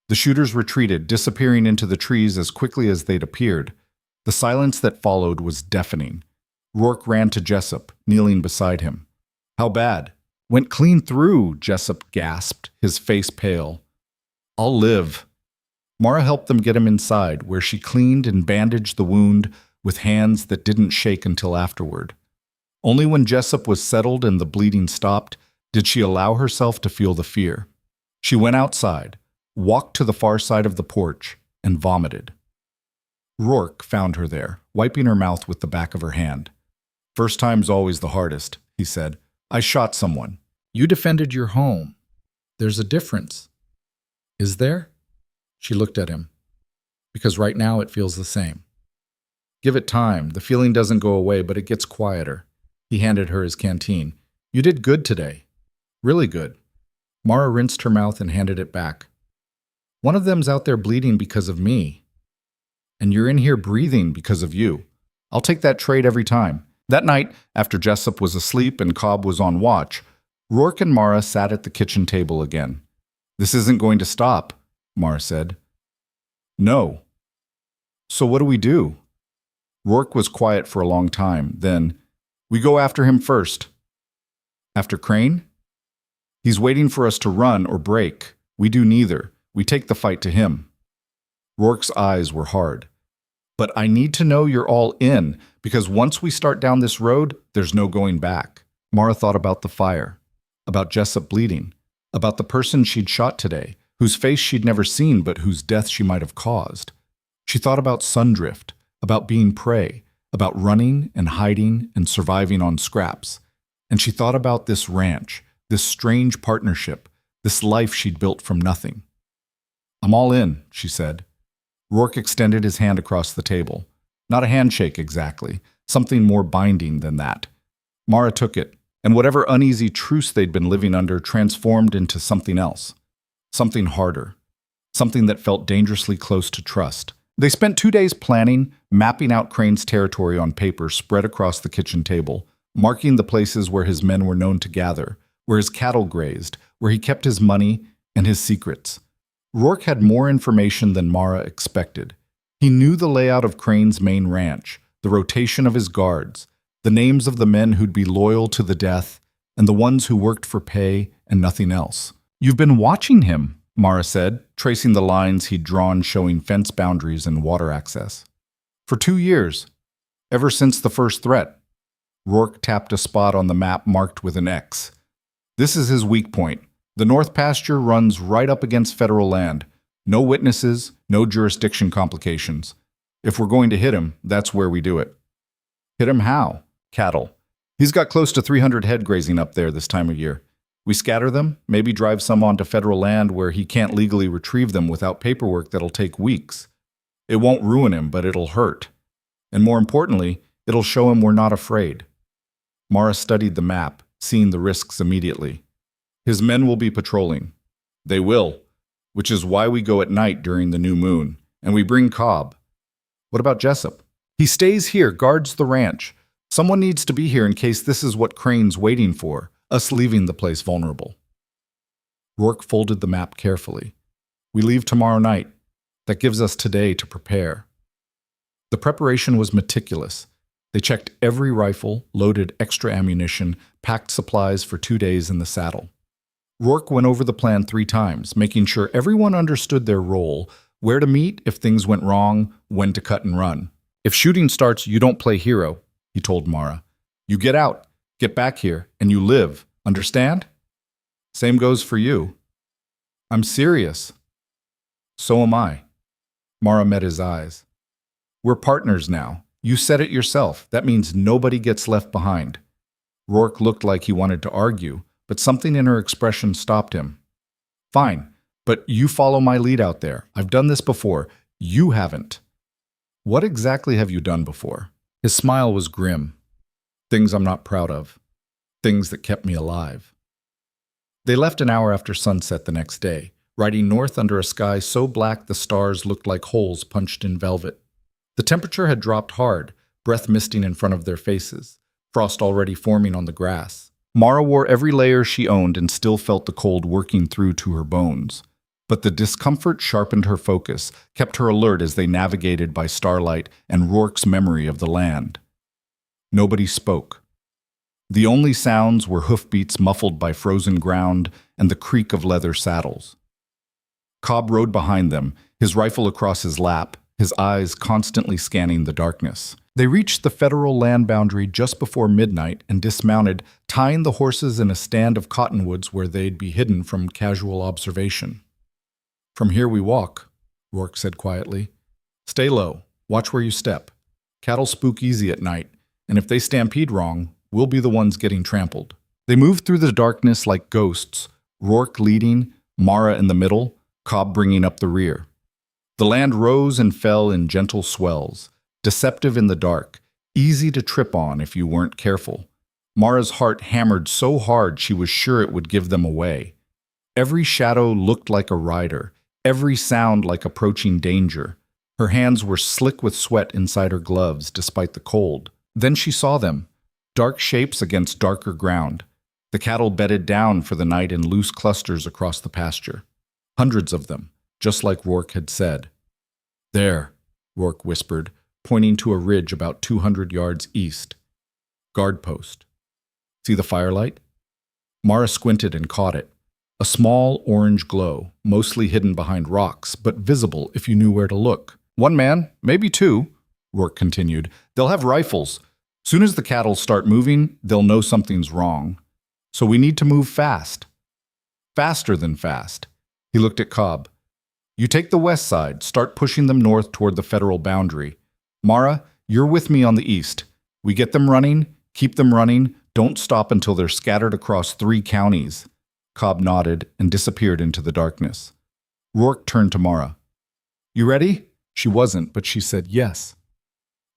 The shooters retreated, disappearing into the trees as quickly as they'd appeared. The silence that followed was deafening. Rourke ran to Jessup, kneeling beside him. How bad? Went clean through, Jessup gasped, his face pale. I'll live. Mara helped them get him inside, where she cleaned and bandaged the wound with hands that didn't shake until afterward. Only when Jessup was settled and the bleeding stopped did she allow herself to feel the fear. She went outside, walked to the far side of the porch, and vomited. Rourke found her there, wiping her mouth with the back of her hand. "First time's always the hardest," he said. "I shot someone. You defended your home. There's a difference." "Is there?" She looked at him. "Because right now it feels the same." "Give it time. The feeling doesn't go away, but it gets quieter." He handed her his canteen. "You did good today. Really good." Mara rinsed her mouth and handed it back. "One of them's out there bleeding because of me. And you're in here breathing because of you. I'll take that trade every time." That night, after Jessup was asleep and Cobb was on watch, Rourke and Mara sat at the kitchen table again. "This isn't going to stop," Mara said. "No." "So what do we do?" Rourke was quiet for a long time. Then, "We go after him first." "After Crane?" "He's waiting for us to run or break. We do neither. We take the fight to him." Rourke's eyes were hard. "But I need to know you're all in, because once we start down this road, there's no going back." Mara thought about the fire, about Jessup bleeding, about the person she'd shot today, whose face she'd never seen but whose death she might have caused. She thought about Sundrift, about being prey, about running and hiding and surviving on scraps. And she thought about this ranch, this strange partnership, this life she'd built from nothing. "I'm all in," she said. Rourke extended his hand across the table. Not a handshake exactly, something more binding than that. Mara took it, and whatever uneasy truce they'd been living under transformed into something else. Something harder. Something that felt dangerously close to trust. They spent 2 days planning, mapping out Crane's territory on paper spread across the kitchen table, marking the places where his men were known to gather, where his cattle grazed, where he kept his money and his secrets. Rourke had more information than Mara expected. He knew the layout of Crane's main ranch, the rotation of his guards, the names of the men who'd be loyal to the death, and the ones who worked for pay and nothing else. "You've been watching him," Mara said, tracing the lines he'd drawn showing fence boundaries and water access. "For 2 years. Ever since the first threat." Rourke tapped a spot on the map marked with an X. "This is his weak point. The North Pasture runs right up against federal land. No witnesses, no jurisdiction complications. If we're going to hit him, that's where we do it." "Hit him how?" "Cattle. He's got close to 300 head grazing up there this time of year. We scatter them, maybe drive some onto federal land where he can't legally retrieve them without paperwork that'll take weeks. It won't ruin him, but it'll hurt. And more importantly, it'll show him we're not afraid." Mara studied the map, seeing the risks immediately. "His men will be patrolling." "They will, which is why we go at night during the new moon, and we bring Cobb." "What about Jessup?" "He stays here, guards the ranch. Someone needs to be here in case this is what Crane's waiting for, us leaving the place vulnerable." Rourke folded the map carefully. "We leave tomorrow night. That gives us today to prepare." The preparation was meticulous. They checked every rifle, loaded extra ammunition, packed supplies for 2 days in the saddle. Rourke went over the plan 3 times, making sure everyone understood their role, where to meet if things went wrong, when to cut and run. "If shooting starts, you don't play hero," he told Mara. "You get out, get back here, and you live. Understand?" "Same goes for you." "I'm serious." "So am I." Mara met his eyes. "We're partners now. You said it yourself. That means nobody gets left behind." Rourke looked like he wanted to argue, but something in her expression stopped him. "Fine, but you follow my lead out there. I've done this before. You haven't." "What exactly have you done before?" His smile was grim. "Things I'm not proud of. Things that kept me alive." They left an hour after sunset the next day, riding north under a sky so black the stars looked like holes punched in velvet. The temperature had dropped hard, breath misting in front of their faces, frost already forming on the grass. Mara wore every layer she owned and still felt the cold working through to her bones. But the discomfort sharpened her focus, kept her alert as they navigated by starlight and Rourke's memory of the land. Nobody spoke. The only sounds were hoofbeats muffled by frozen ground and the creak of leather saddles. Cobb rode behind them, his rifle across his lap, his eyes constantly scanning the darkness. They reached the federal land boundary just before midnight and dismounted, tying the horses in a stand of cottonwoods where they'd be hidden from casual observation. "From here we walk," Rourke said quietly. "Stay low. Watch where you step. Cattle spook easy at night, and if they stampede wrong, we'll be the ones getting trampled." They moved through the darkness like ghosts, Rourke leading, Mara in the middle, Cobb bringing up the rear. The land rose and fell in gentle swells, deceptive in the dark, easy to trip on if you weren't careful. Mara's heart hammered so hard she was sure it would give them away. Every shadow looked like a rider, every sound like approaching danger. Her hands were slick with sweat inside her gloves, despite the cold. Then she saw them, dark shapes against darker ground. The cattle bedded down for the night in loose clusters across the pasture. Hundreds of them, just like Rourke had said. "There," Rourke whispered, pointing to a ridge about 200 yards east. "Guard post. See the firelight?" Mara squinted and caught it. A small orange glow, mostly hidden behind rocks, but visible if you knew where to look. "One man, maybe two," Rourke continued. "They'll have rifles. Soon as the cattle start moving, they'll know something's wrong. So we need to move fast. Faster than fast." He looked at Cobb. "You take the west side, start pushing them north toward the federal boundary. Mara, you're with me on the east. We get them running, keep them running, don't stop until they're scattered across 3 counties. Cobb nodded and disappeared into the darkness. Rourke turned to Mara. "You ready?" She wasn't, but she said yes.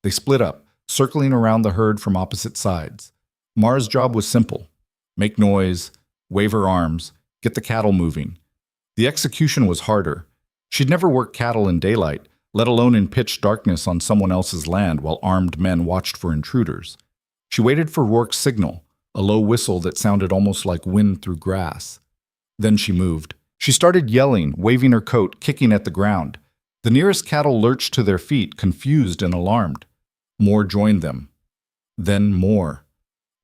They split up, circling around the herd from opposite sides. Mara's job was simple. Make noise, wave her arms, get the cattle moving. The execution was harder. She'd never worked cattle in daylight, let alone in pitch darkness on someone else's land while armed men watched for intruders. She waited for Rourke's signal, a low whistle that sounded almost like wind through grass. Then she moved. She started yelling, waving her coat, kicking at the ground. The nearest cattle lurched to their feet, confused and alarmed. More joined them. Then more.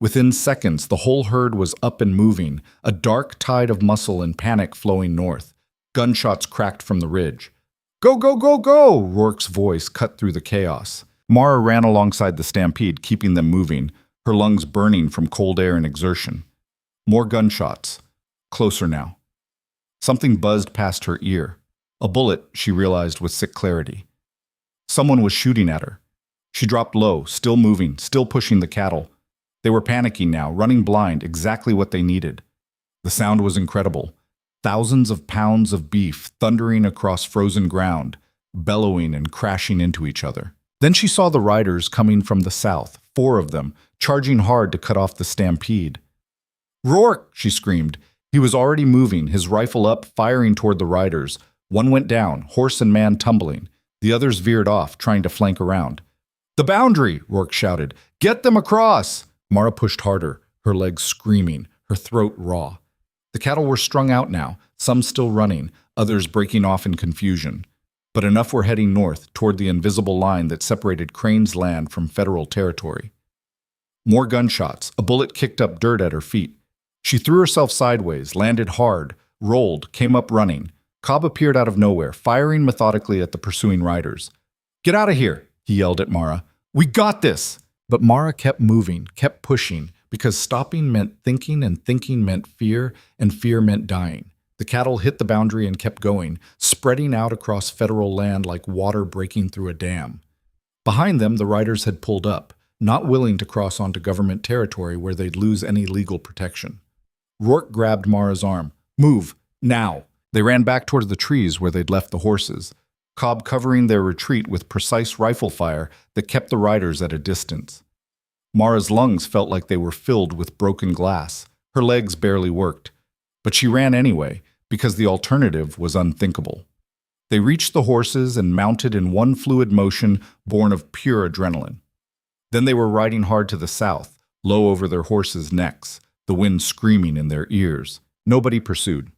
Within seconds, the whole herd was up and moving, a dark tide of muscle and panic flowing north. Gunshots cracked from the ridge. "Go, go, go, go!" Rourke's voice cut through the chaos. Mara ran alongside the stampede, keeping them moving, her lungs burning from cold air and exertion. More gunshots. Closer now. Something buzzed past her ear. A bullet, she realized with sick clarity. Someone was shooting at her. She dropped low, still moving, still pushing the cattle. They were panicking now, running blind, exactly what they needed. The sound was incredible. Thousands of pounds of beef thundering across frozen ground, bellowing and crashing into each other. Then she saw the riders coming from the south, 4 of them, charging hard to cut off the stampede. "Rourke!" she screamed. He was already moving, his rifle up, firing toward the riders. One went down, horse and man tumbling. The others veered off, trying to flank around. "The boundary!" Rourke shouted. "Get them across!" Mara pushed harder, her legs screaming, her throat raw. The cattle were strung out now, some still running, others breaking off in confusion. But enough were heading north, toward the invisible line that separated Crane's land from federal territory. More gunshots. A bullet kicked up dirt at her feet. She threw herself sideways, landed hard, rolled, came up running. Cobb appeared out of nowhere, firing methodically at the pursuing riders. "Get out of here!" he yelled at Mara. "We got this!" But Mara kept moving, kept pushing, because stopping meant thinking and thinking meant fear, and fear meant dying. The cattle hit the boundary and kept going, spreading out across federal land like water breaking through a dam. Behind them, the riders had pulled up, not willing to cross onto government territory where they'd lose any legal protection. Rourke grabbed Mara's arm. "Move, now!" They ran back toward the trees where they'd left the horses, Cobb covering their retreat with precise rifle fire that kept the riders at a distance. Mara's lungs felt like they were filled with broken glass. Her legs barely worked. But she ran anyway, because the alternative was unthinkable. They reached the horses and mounted in one fluid motion born of pure adrenaline. Then they were riding hard to the south, low over their horses' necks, the wind screaming in their ears. Nobody pursued.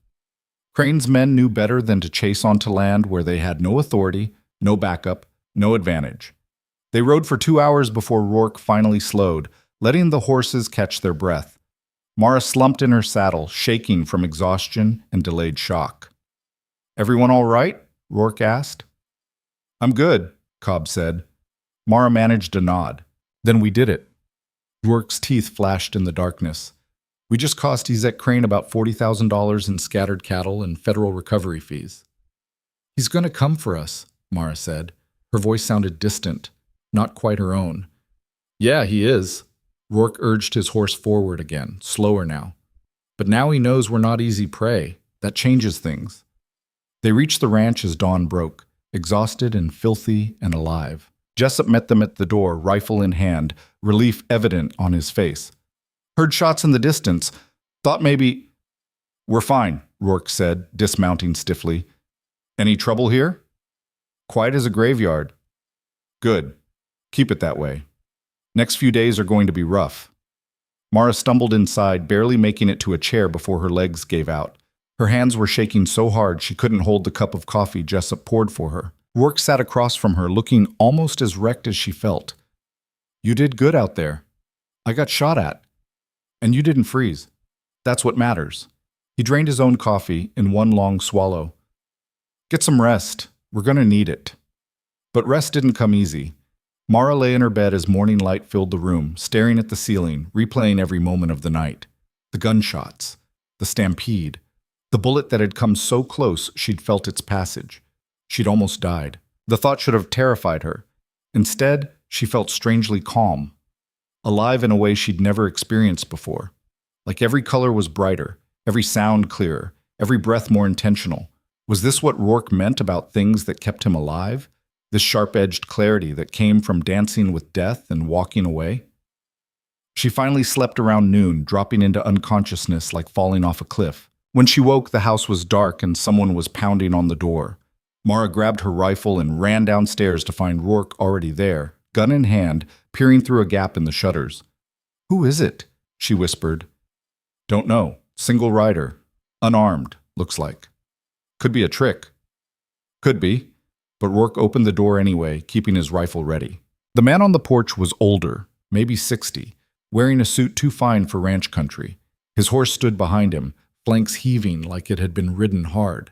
Crane's men knew better than to chase onto land where they had no authority, no backup, no advantage. They rode for 2 hours before Rourke finally slowed, letting the horses catch their breath. Mara slumped in her saddle, shaking from exhaustion and delayed shock. "Everyone all right?" Rourke asked. I'm good, Cobb said. Mara managed a nod. Then we did it. Rourke's teeth flashed in the darkness. We just cost Ezek Crane about $40,000 in scattered cattle and federal recovery fees. He's going to come for us, Mara said. Her voice sounded distant, not quite her own. Yeah, he is. Rourke urged his horse forward again, slower now. But now he knows we're not easy prey. That changes things. They reached the ranch as dawn broke, exhausted and filthy and alive. Jessup met them at the door, rifle in hand, relief evident on his face. Heard shots in the distance. Thought maybe... We're fine, Rourke said, dismounting stiffly. Any trouble here? Quiet as a graveyard. Good. Keep it that way. Next few days are going to be rough. Mara stumbled inside, barely making it to a chair before her legs gave out. Her hands were shaking so hard she couldn't hold the cup of coffee Jessup poured for her. Rourke sat across from her, looking almost as wrecked as she felt. You did good out there. I got shot at. And you didn't freeze. That's what matters. He drained his own coffee in one long swallow. Get some rest. We're going to need it. But rest didn't come easy. Mara lay in her bed as morning light filled the room, staring at the ceiling, replaying every moment of the night. The gunshots. The stampede. The bullet that had come so close she'd felt its passage. She'd almost died. The thought should have terrified her. Instead, she felt strangely calm. Alive in a way she'd never experienced before. Like every color was brighter, every sound clearer, every breath more intentional. Was this what Rourke meant about things that kept him alive? This sharp-edged clarity that came from dancing with death and walking away? She finally slept around noon, dropping into unconsciousness like falling off a cliff. When she woke, the house was dark and someone was pounding on the door. Mara grabbed her rifle and ran downstairs to find Rourke already there, gun in hand, peering through a gap in the shutters. Who is it? She whispered. Don't know. Single rider. Unarmed, looks like. Could be a trick. Could be. But Rourke opened the door anyway, keeping his rifle ready. The man on the porch was older, maybe 60, wearing a suit too fine for ranch country. His horse stood behind him, flanks heaving like it had been ridden hard.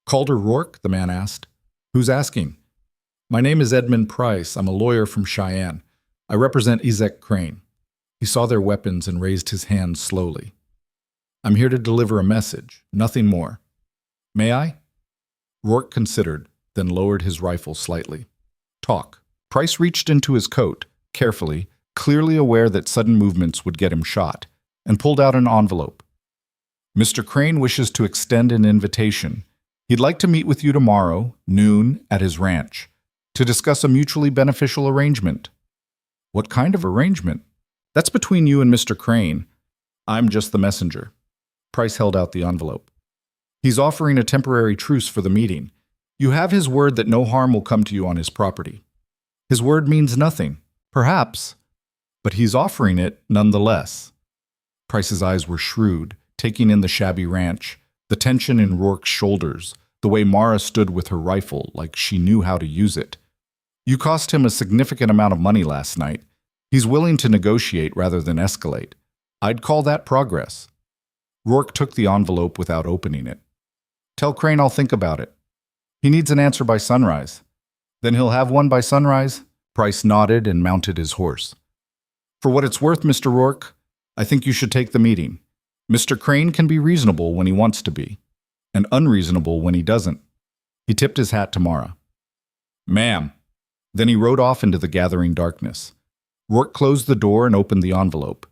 Calder Rourke? The man asked. Who's asking? My name is Edmund Price. I'm a lawyer from Cheyenne. I represent Ezek Crane. He saw their weapons and raised his hands slowly. I'm here to deliver a message, nothing more. May I? Rourke considered, then lowered his rifle slightly. Talk. Price reached into his coat, carefully, clearly aware that sudden movements would get him shot, and pulled out an envelope. Mr. Crane wishes to extend an invitation. He'd like to meet with you tomorrow, noon, at his ranch, to discuss a mutually beneficial arrangement. What kind of arrangement? That's between you and Mr. Crane. I'm just the messenger. Price held out the envelope. He's offering a temporary truce for the meeting. You have his word that no harm will come to you on his property. His word means nothing, perhaps, but he's offering it nonetheless. Price's eyes were shrewd, taking in the shabby ranch, the tension in Rourke's shoulders, the way Mara stood with her rifle like she knew how to use it. You cost him a significant amount of money last night. He's willing to negotiate rather than escalate. I'd call that progress. Rourke took the envelope without opening it. Tell Crane I'll think about it. He needs an answer by sunrise. Then he'll have one by sunrise? Price nodded and mounted his horse. For what it's worth, Mr. Rourke, I think you should take the meeting. Mr. Crane can be reasonable when he wants to be, and unreasonable when he doesn't. He tipped his hat to Mara. Ma'am. Then he rode off into the gathering darkness. Rourke closed the door and opened the envelope.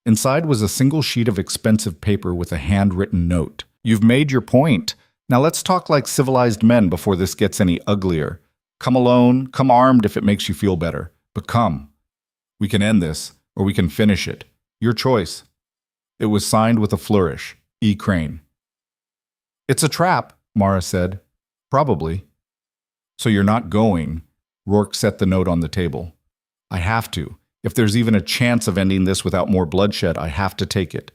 Inside was a single sheet of expensive paper with a handwritten note. You've made your point. Now let's talk like civilized men before this gets any uglier. Come alone, come armed if it makes you feel better, but come. We can end this, or we can finish it. Your choice. It was signed with a flourish. E. Crane. It's a trap, Mara said. Probably. So you're not going. Rourke set the note on the table. I have to. If there's even a chance of ending this without more bloodshed, I have to take it.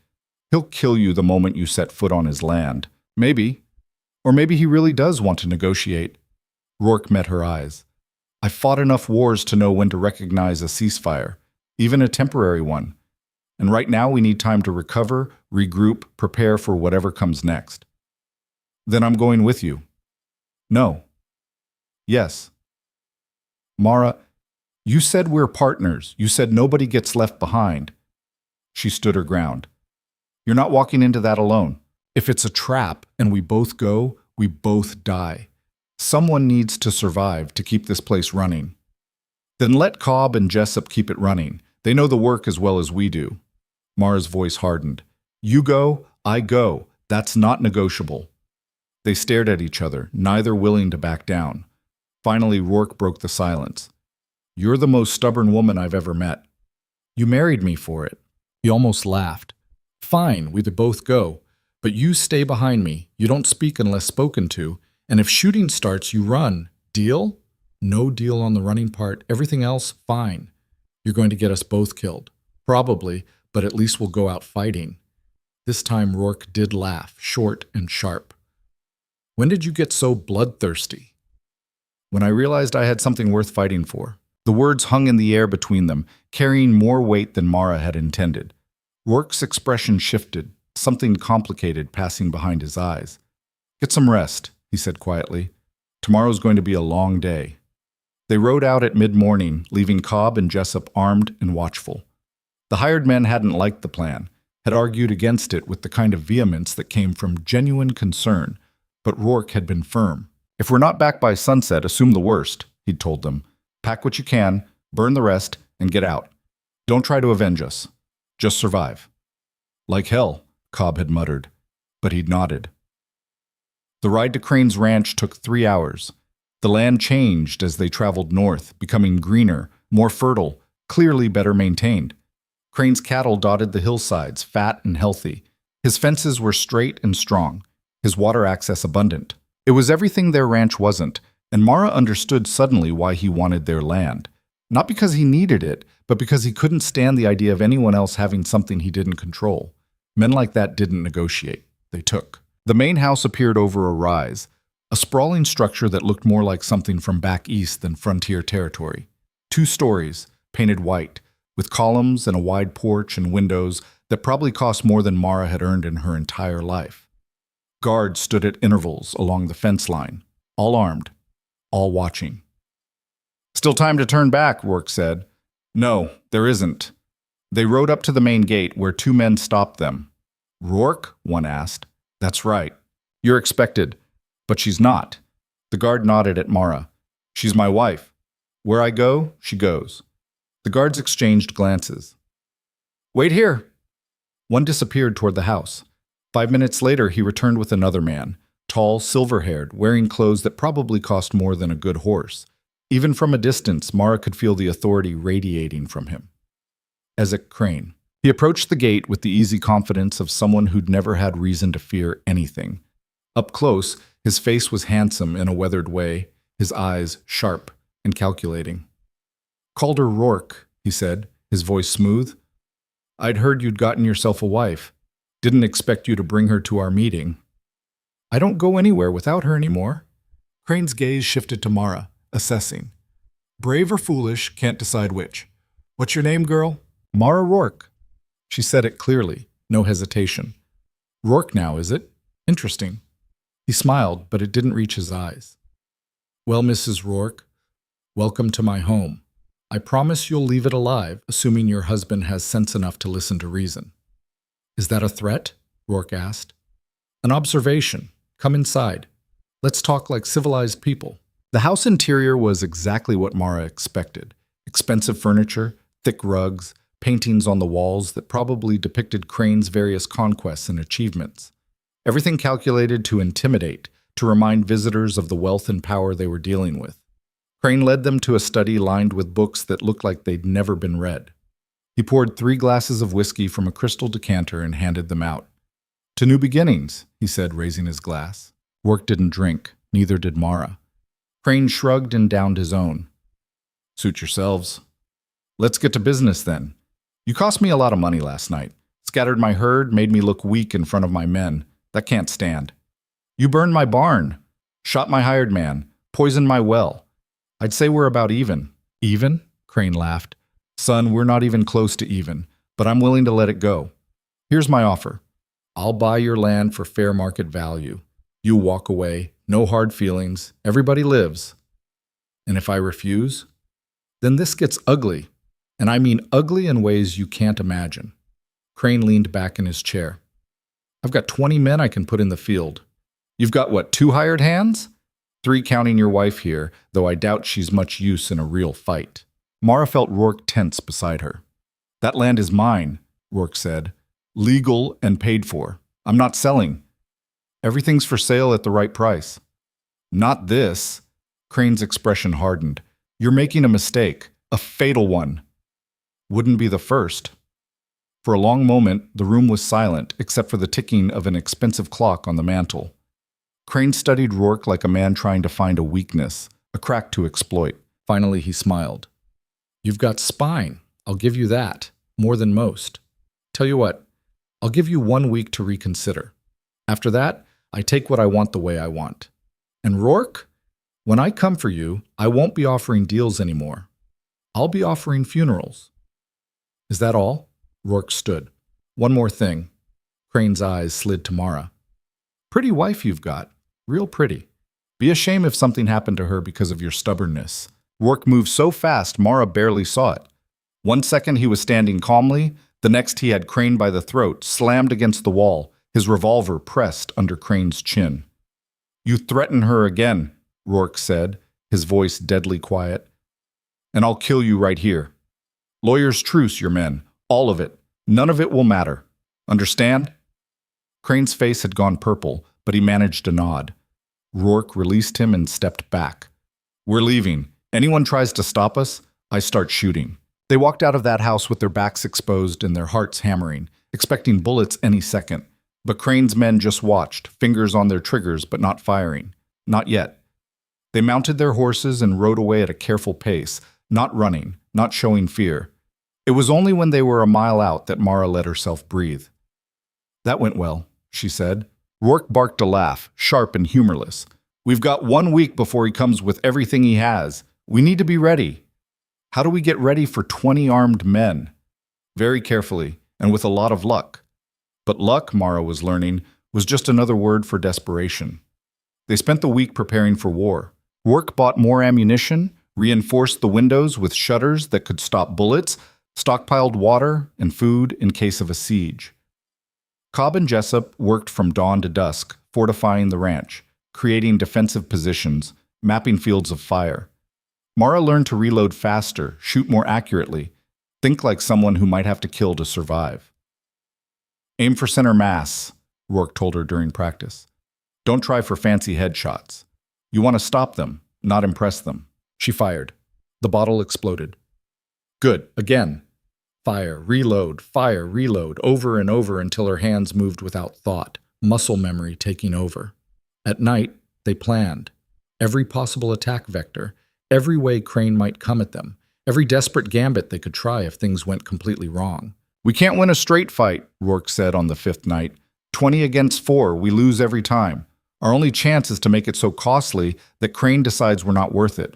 He'll kill you the moment you set foot on his land. Maybe. Or maybe he really does want to negotiate. Rourke met her eyes. I've fought enough wars to know when to recognize a ceasefire, even a temporary one. And right now we need time to recover, regroup, prepare for whatever comes next. Then I'm going with you. No, Yes. Mara, you said we're partners. You said nobody gets left behind. She stood her ground. You're not walking into that alone. If it's a trap and we both go, we both die. Someone needs to survive to keep this place running. Then let Cobb and Jessup keep it running. They know the work as well as we do. Mara's voice hardened. You go, I go. That's not negotiable. They stared at each other, neither willing to back down. Finally, Rourke broke the silence. You're the most stubborn woman I've ever met. You married me for it. He almost laughed. Fine, we both go. But you stay behind me. You don't speak unless spoken to. And if shooting starts, you run. Deal? No deal on the running part. Everything else, fine. You're going to get us both killed. Probably, but at least we'll go out fighting. This time Rourke did laugh, short and sharp. When did you get so bloodthirsty? When I realized I had something worth fighting for. The words hung in the air between them, carrying more weight than Mara had intended. Rourke's expression shifted, something complicated passing behind his eyes. Get some rest, he said quietly. Tomorrow's going to be a long day. They rode out at mid-morning, leaving Cobb and Jessup armed and watchful. The hired men hadn't liked the plan, had argued against it with the kind of vehemence that came from genuine concern, but Rourke had been firm. If we're not back by sunset, assume the worst, he'd told them. Pack what you can, burn the rest, and get out. Don't try to avenge us. Just survive. Like hell, Cobb had muttered, but he'd nodded. The ride to Crane's ranch took 3 hours. The land changed as they traveled north, becoming greener, more fertile, clearly better maintained. Crane's cattle dotted the hillsides, fat and healthy. His fences were straight and strong, his water access abundant. It was everything their ranch wasn't, and Mara understood suddenly why he wanted their land. Not because he needed it, but because he couldn't stand the idea of anyone else having something he didn't control. Men like that didn't negotiate. They took. The main house appeared over a rise, a sprawling structure that looked more like something from back east than frontier territory. 2 stories, painted white, with columns and a wide porch and windows that probably cost more than Mara had earned in her entire life. Guards stood at intervals along the fence line, all armed, all watching. Still time to turn back, Rourke said. No, there isn't. They rode up to the main gate where 2 men stopped them. Rourke? One asked. That's right. You're expected. But she's not. The guard nodded at Mara. She's my wife. Where I go, she goes. The guards exchanged glances. Wait here. One disappeared toward the house. 5 minutes later, he returned with another man, tall, silver-haired, wearing clothes that probably cost more than a good horse. Even from a distance, Mara could feel the authority radiating from him. Ezek Crane. He approached the gate with the easy confidence of someone who'd never had reason to fear anything. Up close, his face was handsome in a weathered way, his eyes sharp and calculating. Calder Rourke, he said, his voice smooth. I'd heard you'd gotten yourself a wife. Didn't expect you to bring her to our meeting. I don't go anywhere without her anymore. Crane's gaze shifted to Mara, assessing. Brave or foolish, can't decide which. What's your name, girl? Mara Rourke. She said it clearly, no hesitation. Rourke now, is it? Interesting. He smiled, but it didn't reach his eyes. Well, Mrs. Rourke, welcome to my home. I promise you'll leave it alive, assuming your husband has sense enough to listen to reason. Is that a threat? Rourke asked. An observation. Come inside. Let's talk like civilized people. The house interior was exactly what Mara expected. Expensive furniture, thick rugs, paintings on the walls that probably depicted Crane's various conquests and achievements. Everything calculated to intimidate, to remind visitors of the wealth and power they were dealing with. Crane led them to a study lined with books that looked like they'd never been read. He poured 3 glasses of whiskey from a crystal decanter and handed them out. To new beginnings, he said, raising his glass. Rourke didn't drink, neither did Mara. Crane shrugged and downed his own. Suit yourselves. Let's get to business then. You cost me a lot of money last night. Scattered my herd, made me look weak in front of my men. That can't stand. You burned my barn, shot my hired man, poisoned my well. I'd say we're about even. Even? Crane laughed. Son, we're not even close to even, but I'm willing to let it go. Here's my offer. I'll buy your land for fair market value. You walk away, no hard feelings, everybody lives. And if I refuse? Then this gets ugly. And I mean ugly in ways you can't imagine. Crane leaned back in his chair. I've got 20 men I can put in the field. You've got what, 2 hired hands? 3 counting your wife here, though I doubt she's much use in a real fight. Mara felt Rourke tense beside her. That land is mine, Rourke said. Legal and paid for. I'm not selling. Everything's for sale at the right price. Not this. Crane's expression hardened. You're making a mistake. A fatal one. Wouldn't be the first. For a long moment, the room was silent, except for the ticking of an expensive clock on the mantel. Crane studied Rourke like a man trying to find a weakness, a crack to exploit. Finally, he smiled. You've got spine. I'll give you that. More than most. Tell you what, I'll give you 1 week to reconsider. After that, I take what I want the way I want. And Rourke, when I come for you, I won't be offering deals anymore. I'll be offering funerals. Is that all? Rourke stood. One more thing. Crane's eyes slid to Mara. Pretty wife you've got. Real pretty. Be a shame if something happened to her because of your stubbornness. Rourke moved so fast Mara barely saw it. 1 second he was standing calmly, the next he had Crane by the throat, slammed against the wall, his revolver pressed under Crane's chin. You threaten her again, Rourke said, his voice deadly quiet. And I'll kill you right here. Lawyers truce your men, all of it. None of it will matter. Understand? Crane's face had gone purple, but he managed a nod. Rourke released him and stepped back. We're leaving. Anyone tries to stop us, I start shooting. They walked out of that house with their backs exposed and their hearts hammering, expecting bullets any second. But Crane's men just watched, fingers on their triggers but not firing. Not yet. They mounted their horses and rode away at a careful pace, not running, not showing fear. It was only when they were a mile out that Mara let herself breathe. That went well, she said. Rourke barked a laugh, sharp and humorless. We've got 1 week before he comes with everything he has. We need to be ready. How do we get ready for 20 armed men? Very carefully, and with a lot of luck. But luck, Mara was learning, was just another word for desperation. They spent the week preparing for war. Rourke bought more ammunition, reinforced the windows with shutters that could stop bullets, stockpiled water and food in case of a siege. Cobb and Jessup worked from dawn to dusk, fortifying the ranch, creating defensive positions, mapping fields of fire. Mara learned to reload faster, shoot more accurately, think like someone who might have to kill to survive. Aim for center mass, Rourke told her during practice. Don't try for fancy headshots. You want to stop them, not impress them. She fired. The bottle exploded. Good, again. Fire, reload, over and over until her hands moved without thought, muscle memory taking over. At night, they planned. Every possible attack vector, every way Crane might come at them, every desperate gambit they could try if things went completely wrong. We can't win a straight fight, Rourke said on the 5th night. 20 against 4, we lose every time. Our only chance is to make it so costly that Crane decides we're not worth it.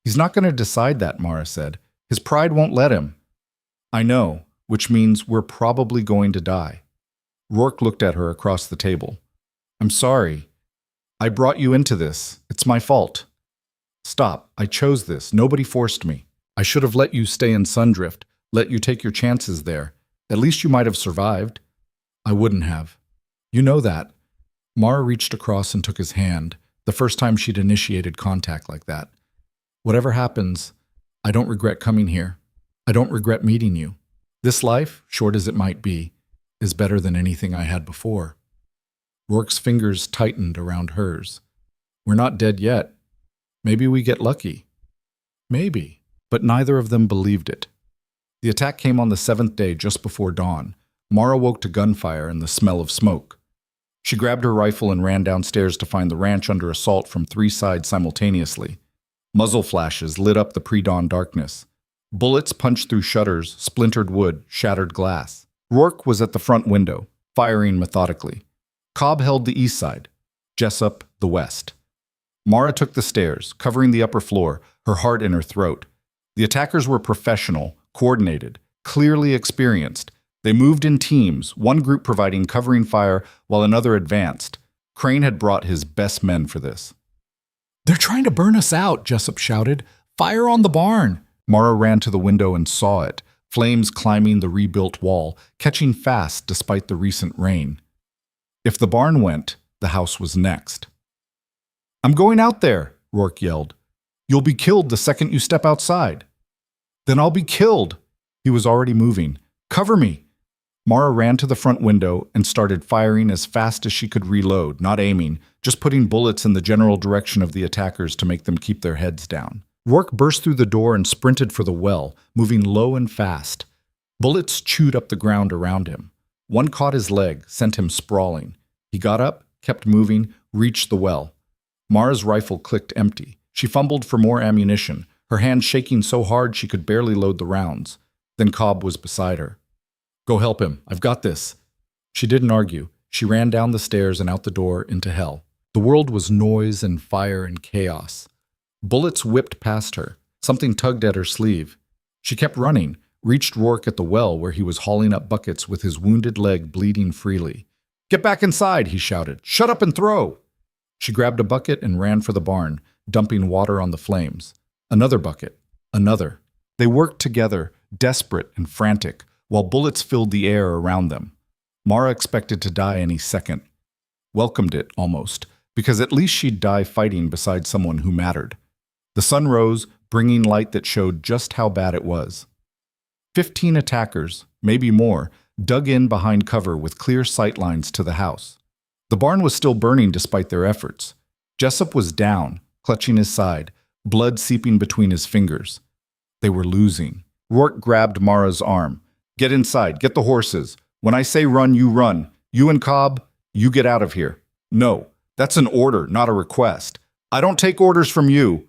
He's not going to decide that, Mara said. His pride won't let him. I know, which means we're probably going to die. Rourke looked at her across the table. I'm sorry. I brought you into this. It's my fault. Stop. I chose this. Nobody forced me. I should have let you stay in Sundrift, let you take your chances there. At least you might have survived. I wouldn't have. You know that. Mara reached across and took his hand, the first time she'd initiated contact like that. Whatever happens, I don't regret coming here. I don't regret meeting you. This life, short as it might be, is better than anything I had before. Rourke's fingers tightened around hers. We're not dead yet. Maybe we get lucky. Maybe. But neither of them believed it. The attack came on the 7th day just before dawn. Mara woke to gunfire and the smell of smoke. She grabbed her rifle and ran downstairs to find the ranch under assault from 3 sides simultaneously. Muzzle flashes lit up the pre-dawn darkness. Bullets punched through shutters, splintered wood, shattered glass. Rourke was at the front window, firing methodically. Cobb held the east side, Jessup the west. Mara took the stairs, covering the upper floor, her heart in her throat. The attackers were professional, coordinated, clearly experienced. They moved in teams, one group providing covering fire while another advanced. Crane had brought his best men for this. "They're trying to burn us out," Jessup shouted. "Fire on the barn!" Mara ran to the window and saw it, flames climbing the rebuilt wall, catching fast despite the recent rain. If the barn went, the house was next. "I'm going out there," Rourke yelled. "You'll be killed the second you step outside." "Then I'll be killed." He was already moving. "Cover me." Mara ran to the front window and started firing as fast as she could reload, not aiming, just putting bullets in the general direction of the attackers to make them keep their heads down. Rourke burst through the door and sprinted for the well, moving low and fast. Bullets chewed up the ground around him. One caught his leg, sent him sprawling. He got up, kept moving, reached the well. Mara's rifle clicked empty. She fumbled for more ammunition, her hand shaking so hard she could barely load the rounds. Then Cobb was beside her. "Go help him. I've got this." She didn't argue. She ran down the stairs and out the door into hell. The world was noise and fire and chaos. Bullets whipped past her. Something tugged at her sleeve. She kept running, reached Rourke at the well where he was hauling up buckets with his wounded leg bleeding freely. "Get back inside," he shouted. "Shut up and throw." She grabbed a bucket and ran for the barn, dumping water on the flames. Another bucket. Another. They worked together, desperate and frantic, while bullets filled the air around them. Mara expected to die any second. Welcomed it, almost, because at least she'd die fighting beside someone who mattered. The sun rose, bringing light that showed just how bad it was. 15 attackers, maybe more, dug in behind cover with clear sight lines to the house. The barn was still burning despite their efforts. Jessup was down, clutching his side, blood seeping between his fingers. They were losing. Rourke grabbed Mara's arm. "Get inside, get the horses. When I say run, you run. You and Cobb, you get out of here." "No, that's an order, not a request. I don't take orders from you."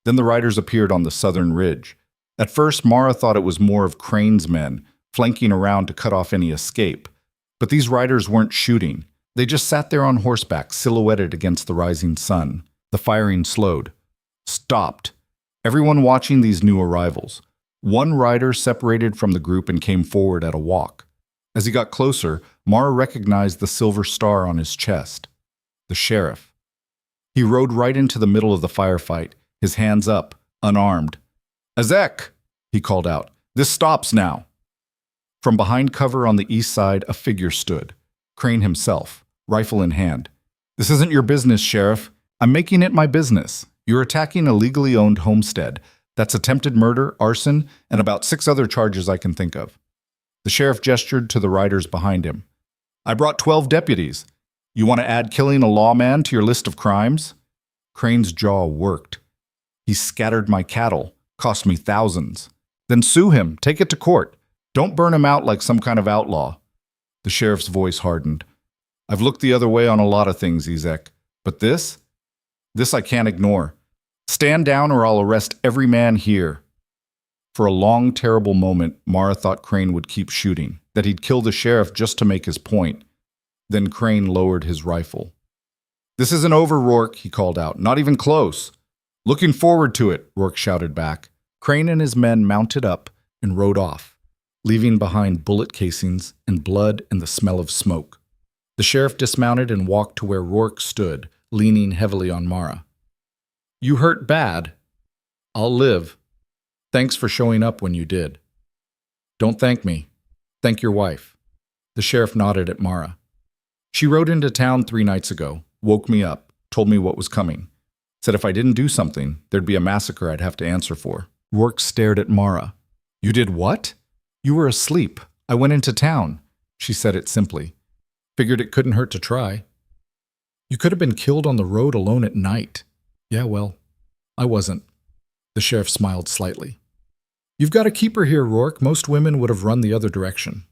Then the riders appeared on the southern ridge. At first, Mara thought it was more of Crane's men, flanking around to cut off any escape. But these riders weren't shooting. They just sat there on horseback, silhouetted against the rising sun. The firing slowed. Stopped. Everyone watching these new arrivals. One rider separated from the group and came forward at a walk. As he got closer, Mara recognized the silver star on his chest. The sheriff. He rode right into the middle of the firefight, his hands up, unarmed. "Ezek!" he called out. "This stops now." From behind cover on the east side, a figure stood. Crane himself, rifle in hand. "This isn't your business, Sheriff. I'm making it my business. You're attacking a legally owned homestead. That's attempted murder, arson, and about 6 other charges I can think of." The sheriff gestured to the riders behind him. "I brought 12 deputies. You want to add killing a lawman to your list of crimes?" Crane's jaw worked. "He scattered my cattle, cost me thousands. Then sue him, take it to court. Don't burn him out like some kind of outlaw." The sheriff's voice hardened. "I've looked the other way on a lot of things, Ezek. But this I can't ignore. Stand down or I'll arrest every man here." For a long, terrible moment, Mara thought Crane would keep shooting, that he'd kill the sheriff just to make his point. Then Crane lowered his rifle. "This isn't over, Rourke," he called out. "Not even close." "Looking forward to it," Rourke shouted back. Crane and his men mounted up and rode off, leaving behind bullet casings and blood and the smell of smoke. The sheriff dismounted and walked to where Rourke stood, leaning heavily on Mara. "You hurt bad. I'll live. Thanks for showing up when you did." "Don't thank me. Thank your wife." The sheriff nodded at Mara. "She rode into town 3 nights ago, woke me up, told me what was coming. Said if I didn't do something, there'd be a massacre I'd have to answer for." Rourke stared at Mara. "You did what?" "You were asleep. I went into town." She said it simply. "Figured it couldn't hurt to try." "You could have been killed on the road alone at night." "Yeah, well, I wasn't." The sheriff smiled slightly. "You've got to keep her here, Rourke. Most women would have run the other direction."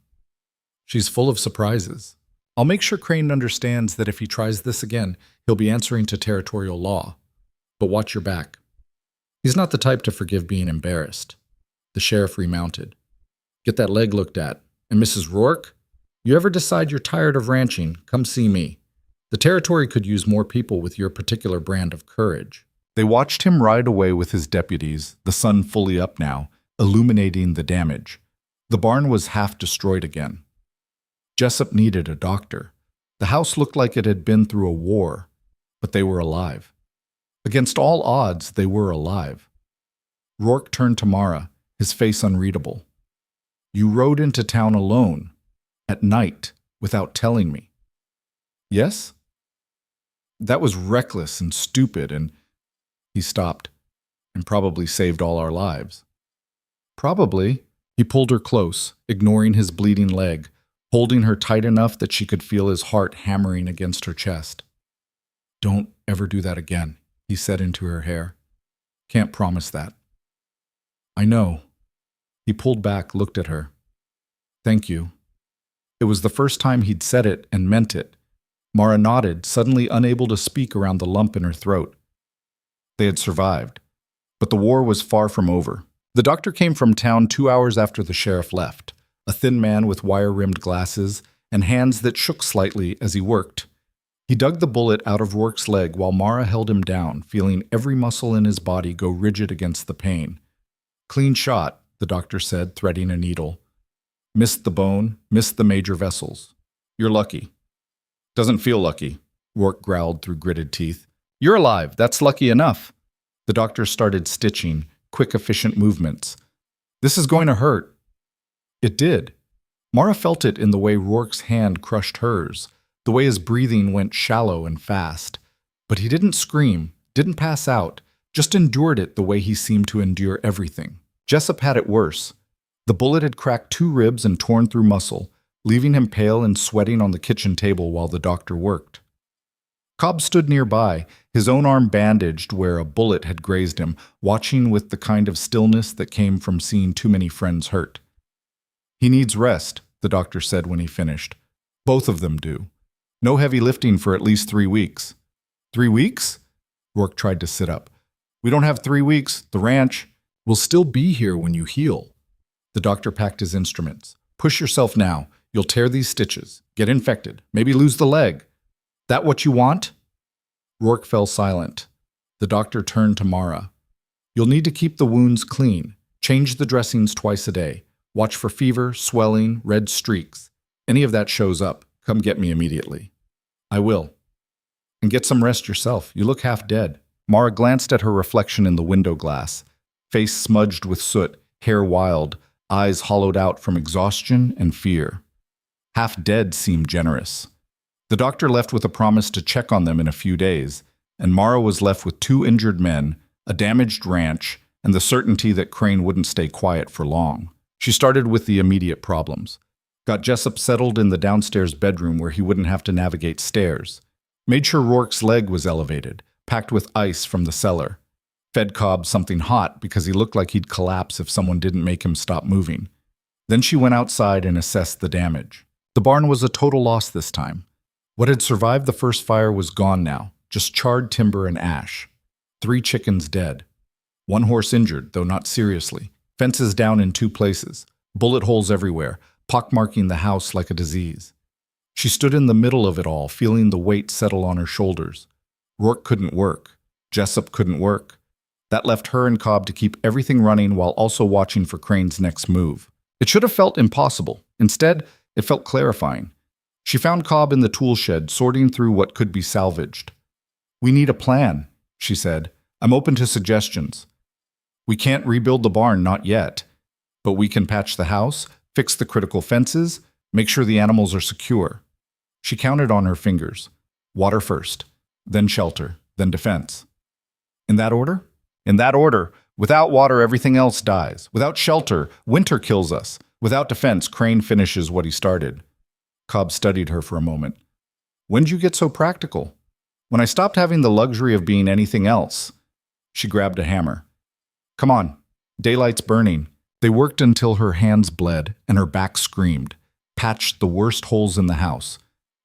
"She's full of surprises. I'll make sure Crane understands that if he tries this again, he'll be answering to territorial law. But watch your back. He's not the type to forgive being embarrassed." The sheriff remounted. "Get that leg looked at. And Mrs. Rourke, you ever decide you're tired of ranching, come see me. The territory could use more people with your particular brand of courage." They watched him ride away with his deputies, the sun fully up now, illuminating the damage. The barn was half destroyed again. Jessup needed a doctor. The house looked like it had been through a war, but they were alive. Against all odds, they were alive. Rourke turned to Mara, his face unreadable. You rode into town alone, at night, without telling me. Yes? That was reckless and stupid, and he stopped, and probably saved all our lives. Probably. He pulled her close, ignoring his bleeding leg, holding her tight enough that she could feel his heart hammering against her chest. Don't ever do that again, he said into her hair. Can't promise that. I know. He pulled back, looked at her. Thank you. It was the first time he'd said it and meant it. Mara nodded, suddenly unable to speak around the lump in her throat. They had survived, but the war was far from over. The doctor came from town 2 hours after the sheriff left, a thin man with wire-rimmed glasses and hands that shook slightly as he worked. He dug the bullet out of Rourke's leg while Mara held him down, feeling every muscle in his body go rigid against the pain. Clean shot, the doctor said, threading a needle. Missed the bone, missed the major vessels. You're lucky. Doesn't feel lucky, Rourke growled through gritted teeth. You're alive, that's lucky enough. The doctor started stitching, quick, efficient movements. This is going to hurt. It did. Mara felt it in the way Rourke's hand crushed hers, the way his breathing went shallow and fast. But he didn't scream, didn't pass out, just endured it the way he seemed to endure everything. Jessup had it worse. The bullet had cracked 2 ribs and torn through muscle, leaving him pale and sweating on the kitchen table while the doctor worked. Cobb stood nearby, his own arm bandaged where a bullet had grazed him, watching with the kind of stillness that came from seeing too many friends hurt. He needs rest, the doctor said when he finished. Both of them do. No heavy lifting for at least 3 weeks. 3 weeks? Rourke tried to sit up. We don't have 3 weeks. The ranch will still be here when you heal. The doctor packed his instruments. Push yourself now. You'll tear these stitches, get infected, maybe lose the leg. That what you want? Rourke fell silent. The doctor turned to Mara. You'll need to keep the wounds clean. Change the dressings twice a day. Watch for fever, swelling, red streaks. Any of that shows up, come get me immediately. I will. And get some rest yourself. You look half dead. Mara glanced at her reflection in the window glass. Face smudged with soot, hair wild, eyes hollowed out from exhaustion and fear. Half dead seemed generous. The doctor left with a promise to check on them in a few days, and Mara was left with 2 injured men, a damaged ranch, and the certainty that Crane wouldn't stay quiet for long. She started with the immediate problems. Got Jessup settled in the downstairs bedroom where he wouldn't have to navigate stairs. Made sure Rourke's leg was elevated, packed with ice from the cellar. Fed Cobb something hot because he looked like he'd collapse if someone didn't make him stop moving. Then she went outside and assessed the damage. The barn was a total loss this time. What had survived the first fire was gone now, just charred timber and ash. 3 chickens dead. 1 horse injured, though not seriously. Fences down in 2 places. Bullet holes everywhere, pockmarking the house like a disease. She stood in the middle of it all, feeling the weight settle on her shoulders. Rourke couldn't work. Jessup couldn't work. That left her and Cobb to keep everything running while also watching for Crane's next move. It should have felt impossible. Instead, it felt clarifying. She found Cobb in the tool shed, sorting through what could be salvaged. We need a plan, she said. I'm open to suggestions. We can't rebuild the barn, not yet. But we can patch the house, fix the critical fences, make sure the animals are secure. She counted on her fingers. Water first, then shelter, then defense. In that order? In that order. Without water, everything else dies. Without shelter, winter kills us. Without defense, Crane finishes what he started. Cobb studied her for a moment. When'd you get so practical? When I stopped having the luxury of being anything else. She grabbed a hammer. Come on. Daylight's burning. They worked until her hands bled and her back screamed. Patched the worst holes in the house.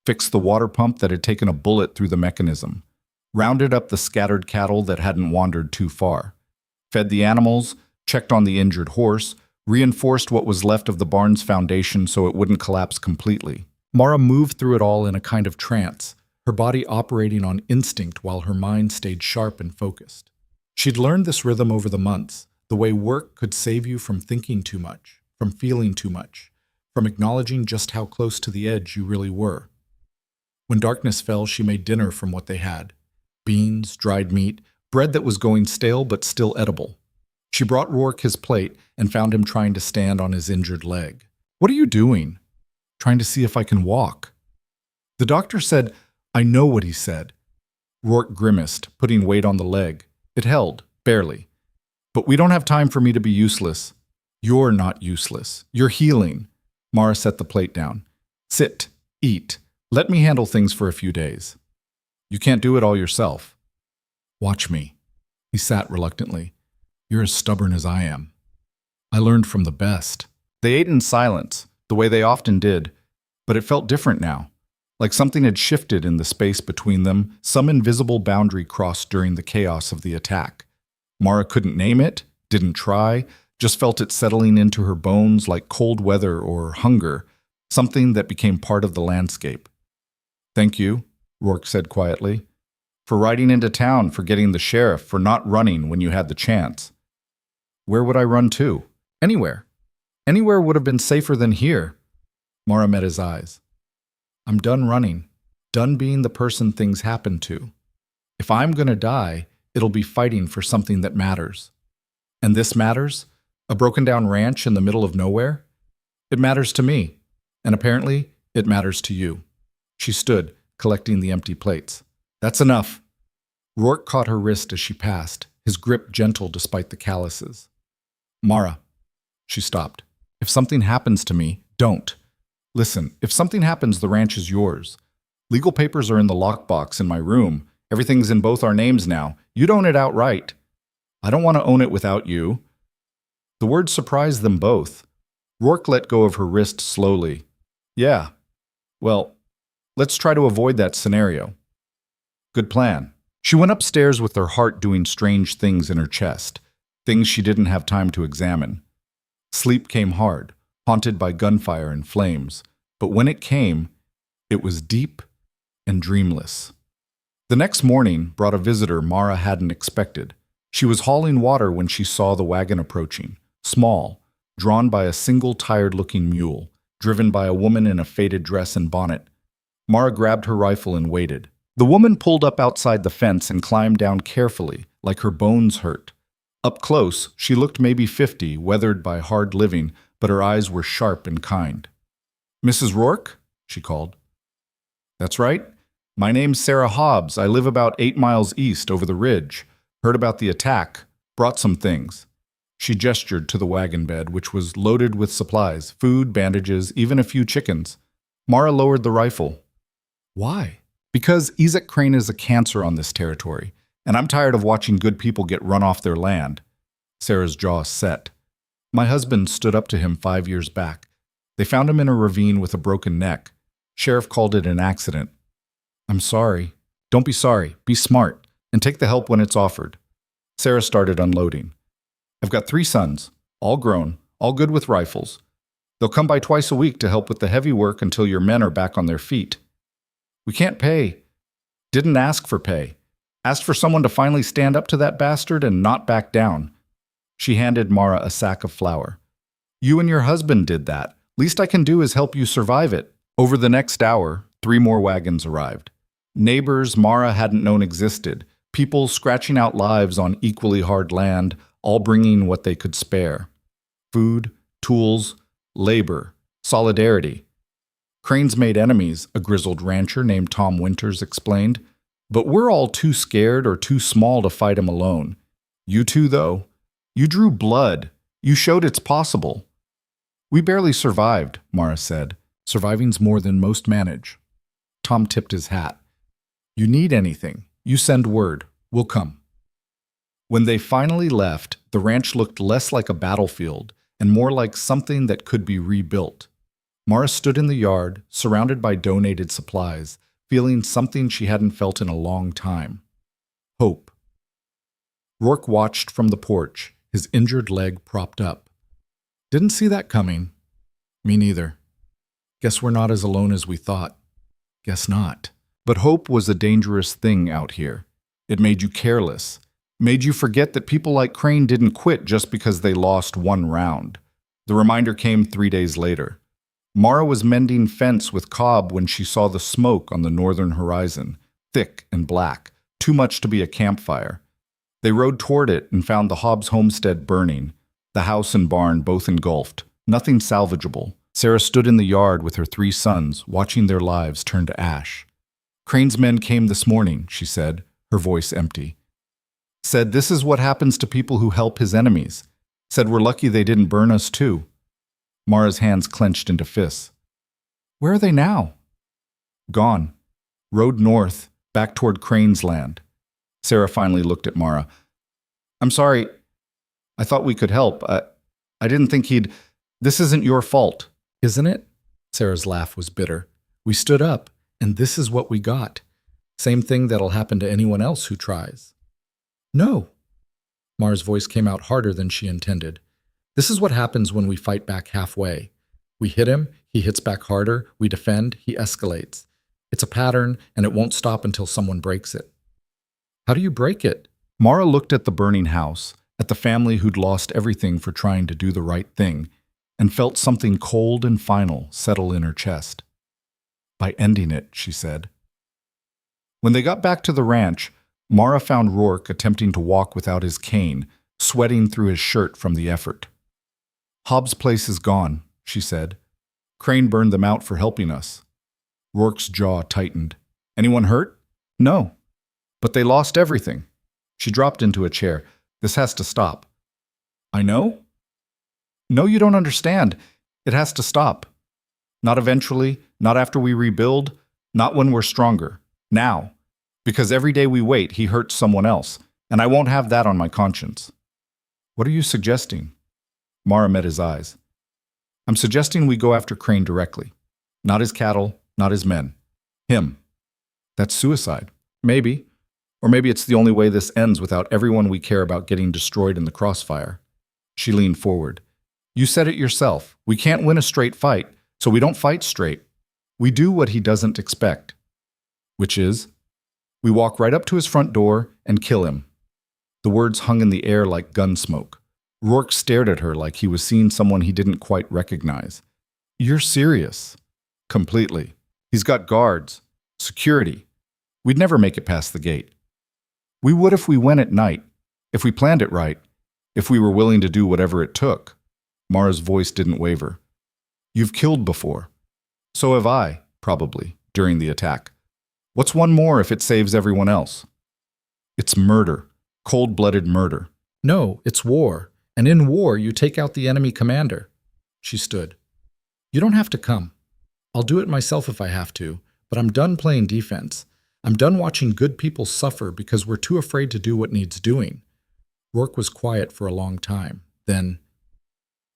Fixed the water pump that had taken a bullet through the mechanism. Rounded up the scattered cattle that hadn't wandered too far. Fed the animals, checked on the injured horse, reinforced what was left of the barn's foundation so it wouldn't collapse completely. Mara moved through it all in a kind of trance, her body operating on instinct while her mind stayed sharp and focused. She'd learned this rhythm over the months, the way work could save you from thinking too much, from feeling too much, from acknowledging just how close to the edge you really were. When darkness fell, she made dinner from what they had. Beans, dried meat, bread that was going stale but still edible. She brought Rourke his plate and found him trying to stand on his injured leg. "What are you doing?" "Trying to see if I can walk." The doctor said, "I know what he said." Rourke grimaced, putting weight on the leg. It held, barely. "But we don't have time for me to be useless." "You're not useless. You're healing." Mara set the plate down. "Sit. Eat. Let me handle things for a few days." "You can't do it all yourself." "Watch me." He sat reluctantly. "You're as stubborn as I am." "I learned from the best." They ate in silence, the way they often did, but it felt different now. Like something had shifted in the space between them, some invisible boundary crossed during the chaos of the attack. Mara couldn't name it, didn't try, just felt it settling into her bones like cold weather or hunger, something that became part of the landscape. "Thank you," Rourke said quietly, "for riding into town, for getting the sheriff, for not running when you had the chance." "Where would I run to?" "Anywhere. Anywhere would have been safer than here." Mara met his eyes. "I'm done running, done being the person things happen to. If I'm going to die, it'll be fighting for something that matters." "And this matters? A broken-down ranch in the middle of nowhere?" "It matters to me, and apparently it matters to you." She stood, collecting the empty plates. "That's enough." Rourke caught her wrist as she passed, his grip gentle despite the calluses. "Mara." She stopped. "If something happens to me, don't. Listen, if something happens, the ranch is yours. Legal papers are in the lockbox in my room. Everything's in both our names now. You'd own it outright. I don't want to own it without you." The words surprised them both. Rourke let go of her wrist slowly. "Yeah. Well, let's try to avoid that scenario." "Good plan." She went upstairs with her heart doing strange things in her chest, things she didn't have time to examine. Sleep came hard, haunted by gunfire and flames, but when it came, it was deep and dreamless. The next morning brought a visitor Mara hadn't expected. She was hauling water when she saw the wagon approaching, small, drawn by a single tired-looking mule, driven by a woman in a faded dress and bonnet. Mara grabbed her rifle and waited. The woman pulled up outside the fence and climbed down carefully, like her bones hurt. Up close, she looked maybe 50, weathered by hard living, but her eyes were sharp and kind. "Mrs. Rourke?" she called. "That's right. My name's Sarah Hobbs. I live about 8 miles east, over the ridge. Heard about the attack. Brought some things." She gestured to the wagon bed, which was loaded with supplies, food, bandages, even a few chickens. Mara lowered the rifle. "Why?" "Because Ezek Crane is a cancer on this territory, and I'm tired of watching good people get run off their land." Sarah's jaw set. "My husband stood up to him 5 years back. They found him in a ravine with a broken neck. Sheriff called it an accident." "I'm sorry." "Don't be sorry. Be smart, and take the help when it's offered." Sarah started unloading. "I've got 3 sons, all grown, all good with rifles. They'll come by twice a week to help with the heavy work until your men are back on their feet." "We can't pay." "Didn't ask for pay. Asked for someone to finally stand up to that bastard and not back down." She handed Mara a sack of flour. "You and your husband did that. Least I can do is help you survive it." Over the next hour, 3 more wagons arrived. Neighbors Mara hadn't known existed, people scratching out lives on equally hard land, all bringing what they could spare. Food, tools, labor, solidarity. "Crane's made enemies," a grizzled rancher named Tom Winters explained. "But we're all too scared or too small to fight him alone. You two, though, you drew blood. You showed it's possible." "We barely survived," Mara said. "Surviving's more than most manage." Tom tipped his hat. "You need anything, you send word. We'll come." When they finally left, the ranch looked less like a battlefield and more like something that could be rebuilt. Mara stood in the yard, surrounded by donated supplies, feeling something she hadn't felt in a long time. Hope. Rourke watched from the porch, his injured leg propped up. "Didn't see that coming." "Me neither. Guess we're not as alone as we thought." "Guess not." But hope was a dangerous thing out here. It made you careless, made you forget that people like Crane didn't quit just because they lost 1 round. The reminder came 3 days later. Mara was mending fence with Cobb when she saw the smoke on the northern horizon, thick and black, too much to be a campfire. They rode toward it and found the Hobbs homestead burning, the house and barn both engulfed, nothing salvageable. Sarah stood in the yard with her 3 sons, watching their lives turn to ash. Crane's men came this morning, she said, her voice empty. Said this is what happens to people who help his enemies. Said we're lucky they didn't burn us too. Mara's hands clenched into fists. Where are they now? Gone. Rode north, back toward Crane's land. Sarah finally looked at Mara. I'm sorry. I thought we could help. I didn't think he'd... This isn't your fault, isn't it? Sarah's laugh was bitter. We stood up, and this is what we got. Same thing that'll happen to anyone else who tries. No. Mara's voice came out harder than she intended. This is what happens when we fight back halfway. We hit him, he hits back harder, we defend, he escalates. It's a pattern, and it won't stop until someone breaks it. How do you break it? Mara looked at the burning house, at the family who'd lost everything for trying to do the right thing, and felt something cold and final settle in her chest. By ending it, she said. When they got back to the ranch, Mara found Rourke attempting to walk without his cane, sweating through his shirt from the effort. Hobbs' place is gone, she said. Crane burned them out for helping us. Rourke's jaw tightened. Anyone hurt? No. But they lost everything. She dropped into a chair. This has to stop. I know? No, you don't understand. It has to stop. Not eventually, not after we rebuild, not when we're stronger. Now. Because every day we wait, he hurts someone else, and I won't have that on my conscience. What are you suggesting? Mara met his eyes. I'm suggesting we go after Crane directly. Not his cattle, not his men. Him. That's suicide. Maybe. Or maybe it's the only way this ends without everyone we care about getting destroyed in the crossfire. She leaned forward. You said it yourself. We can't win a straight fight, so we don't fight straight. We do what he doesn't expect. Which is? We walk right up to his front door and kill him. The words hung in the air like gun smoke. Rourke stared at her like he was seeing someone he didn't quite recognize. You're serious. Completely. He's got guards. Security. We'd never make it past the gate. We would if we went at night, if we planned it right, if we were willing to do whatever it took. Mara's voice didn't waver. You've killed before. So have I, probably, during the attack. What's one more if it saves everyone else? It's murder. Cold-blooded murder. No, it's war. And in war, you take out the enemy commander. She stood. You don't have to come. I'll do it myself if I have to, but I'm done playing defense. I'm done watching good people suffer because we're too afraid to do what needs doing. Rourke was quiet for a long time. Then,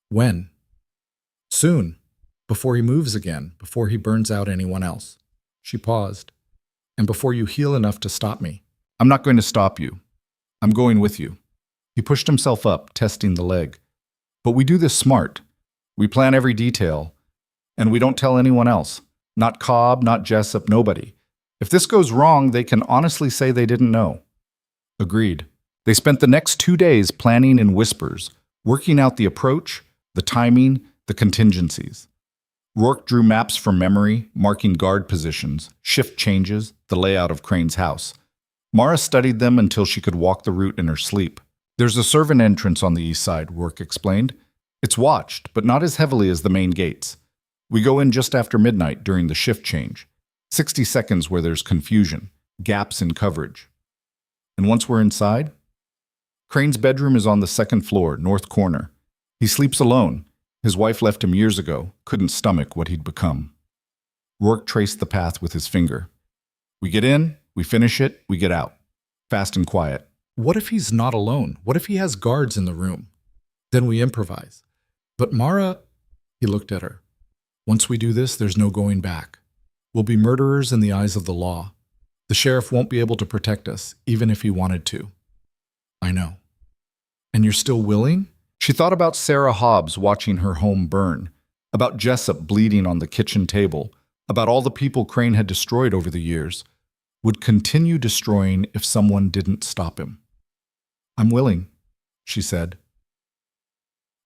when? Soon. Before he moves again, before he burns out anyone else. She paused. And before you heal enough to stop me. I'm not going to stop you. I'm going with you. He pushed himself up, testing the leg. But we do this smart. We plan every detail. And we don't tell anyone else. Not Cobb, not Jessup, nobody. If this goes wrong, they can honestly say they didn't know. Agreed. They spent the next 2 days planning in whispers, working out the approach, the timing, the contingencies. Rourke drew maps from memory, marking guard positions, shift changes, the layout of Crane's house. Mara studied them until she could walk the route in her sleep. There's a servant entrance on the east side, Rourke explained. It's watched, but not as heavily as the main gates. We go in just after midnight during the shift change. 60 seconds where there's confusion, gaps in coverage. And once we're inside? Crane's bedroom is on the second floor, north corner. He sleeps alone. His wife left him years ago, couldn't stomach what he'd become. Rourke traced the path with his finger. We get in, we finish it, we get out. Fast and quiet. What if he's not alone? What if he has guards in the room? Then we improvise. But Mara, he looked at her. Once we do this, there's no going back. We'll be murderers in the eyes of the law. The sheriff won't be able to protect us, even if he wanted to. I know. And you're still willing? She thought about Sarah Hobbs watching her home burn, about Jessup bleeding on the kitchen table, about all the people Crane had destroyed over the years, would continue destroying if someone didn't stop him. I'm willing, she said.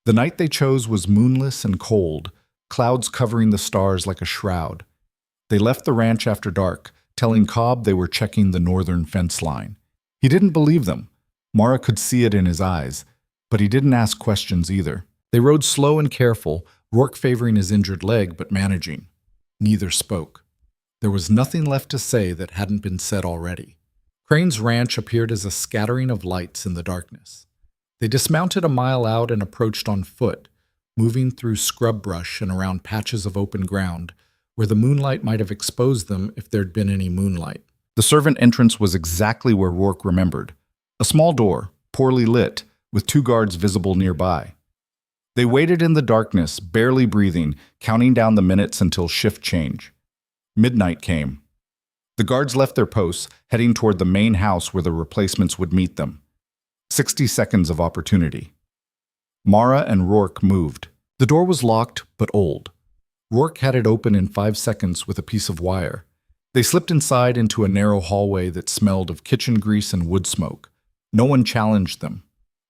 The night they chose was moonless and cold, clouds covering the stars like a shroud. They left the ranch after dark, telling Cobb they were checking the northern fence line. He didn't believe them, Mara could see it in his eyes, but he didn't ask questions either. They rode slow and careful, Rourke favoring his injured leg but managing. Neither spoke. There was nothing left to say that hadn't been said already. Crane's ranch appeared as a scattering of lights in the darkness. They dismounted a mile out and approached on foot, moving through scrub brush and around patches of open ground, where the moonlight might have exposed them if there'd been any moonlight. The servant entrance was exactly where Rourke remembered. A small door, poorly lit, with 2 guards visible nearby. They waited in the darkness, barely breathing, counting down the minutes until shift change. Midnight came. The guards left their posts, heading toward the main house where the replacements would meet them. 60 seconds of opportunity. Mara and Rourke moved. The door was locked, but old. Rourke had it open in 5 seconds with a piece of wire. They slipped inside into a narrow hallway that smelled of kitchen grease and wood smoke. No one challenged them.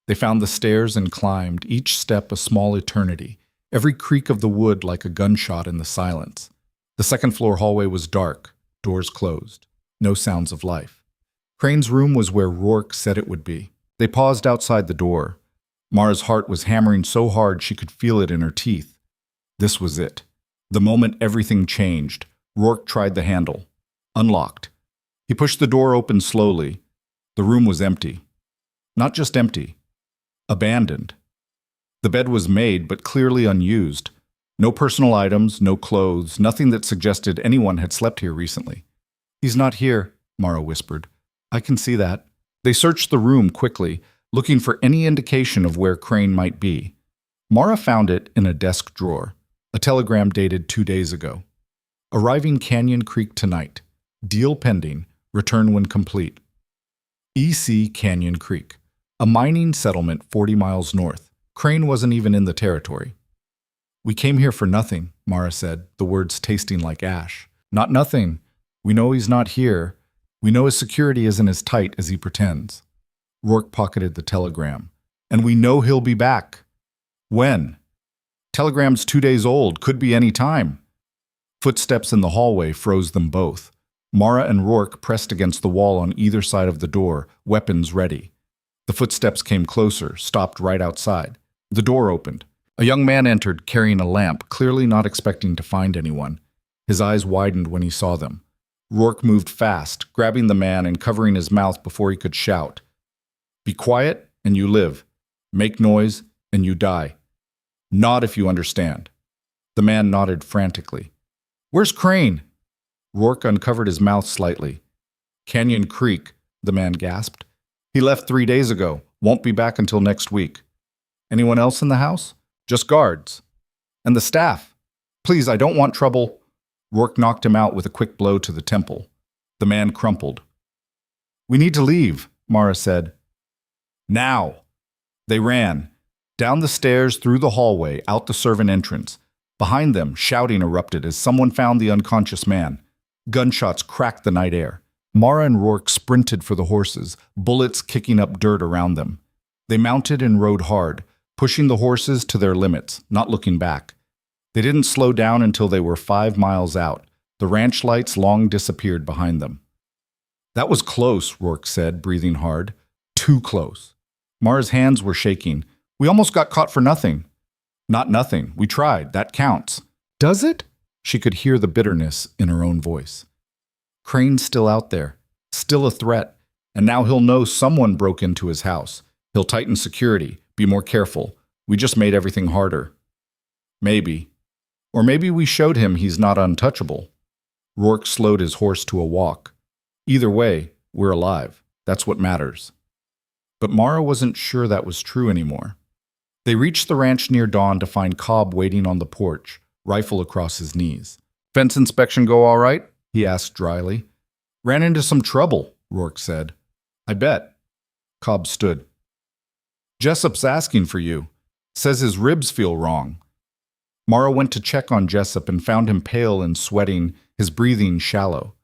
They found the stairs and climbed, each step a small eternity, every creak of the wood like a gunshot in the silence. The second-floor hallway was dark, doors closed, no sounds of life. Crane's room was where Rourke said it would be. They paused outside the door. Mara's heart was hammering so hard she could feel it in her teeth. This was it. The moment everything changed, Rourke tried the handle. Unlocked. He pushed the door open slowly. The room was empty. Not just empty. Abandoned. The bed was made, but clearly unused. No personal items, no clothes, nothing that suggested anyone had slept here recently. "He's not here," Mara whispered. "I can see that." They searched the room quickly, looking for any indication of where Crane might be. Mara found it in a desk drawer, a telegram dated 2 days ago. "Arriving Canyon Creek tonight. Deal pending. Return when complete." E.C. Canyon Creek, a mining settlement 40 miles north. Crane wasn't even in the territory. "We came here for nothing," Mara said, the words tasting like ash. "Not nothing. We know he's not here. We know his security isn't as tight as he pretends." Rourke pocketed the telegram. "And we know he'll be back." "When?" "Telegram's 2 days old. Could be any time." Footsteps in the hallway froze them both. Mara and Rourke pressed against the wall on either side of the door, weapons ready. The footsteps came closer, stopped right outside. The door opened. A young man entered, carrying a lamp, clearly not expecting to find anyone. His eyes widened when he saw them. Rourke moved fast, grabbing the man and covering his mouth before he could shout. "Be quiet, and you live. Make noise, and you die. Nod if you understand." The man nodded frantically. "Where's Crane?" Rourke uncovered his mouth slightly. "Canyon Creek," the man gasped. "He left 3 days ago. Won't be back until next week." "Anyone else in the house?" "Just guards." "And the staff?" "Please, I don't want trouble." Rourke knocked him out with a quick blow to the temple. The man crumpled. "We need to leave," Mara said. "Now!" They ran. Down the stairs, through the hallway, out the servant entrance. Behind them, shouting erupted as someone found the unconscious man. Gunshots cracked the night air. Mara and Rourke sprinted for the horses, bullets kicking up dirt around them. They mounted and rode hard, pushing the horses to their limits, not looking back. They didn't slow down until they were 5 miles out. The ranch lights long disappeared behind them. "That was close," Rourke said, breathing hard. "Too close." Mara's hands were shaking. "We almost got caught for nothing." "Not nothing. We tried. That counts." "Does it?" She could hear the bitterness in her own voice. "Crane's still out there, still a threat, and now he'll know someone broke into his house. He'll tighten security, be more careful. We just made everything harder." "Maybe. Or maybe we showed him he's not untouchable." Rourke slowed his horse to a walk. "Either way, we're alive. That's what matters." But Mara wasn't sure that was true anymore. They reached the ranch near dawn to find Cobb waiting on the porch, rifle across his knees. "Fence inspection go all right?" he asked dryly. "Ran into some trouble," Rourke said. "I bet." Cobb stood. "Jessup's asking for you. Says his ribs feel wrong." Mara went to check on Jessup and found him pale and sweating, his breathing shallow.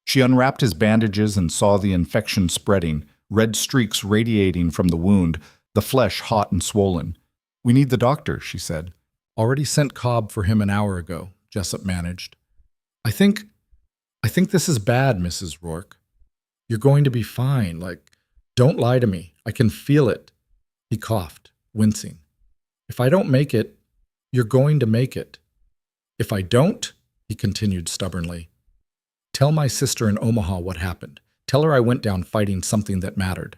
She unwrapped his bandages and saw the infection spreading, red streaks radiating from the wound, the flesh hot and swollen. "We need the doctor," she said. "Already sent Cobb for him an hour ago," Jessup managed. I think this is bad, Mrs. Rourke. You're going to be fine, like Don't lie to me. I can feel it. He coughed, wincing. If I don't make it, you're going to make it. If I don't, he continued stubbornly, tell my sister in Omaha what happened. Tell her I went down fighting something that mattered.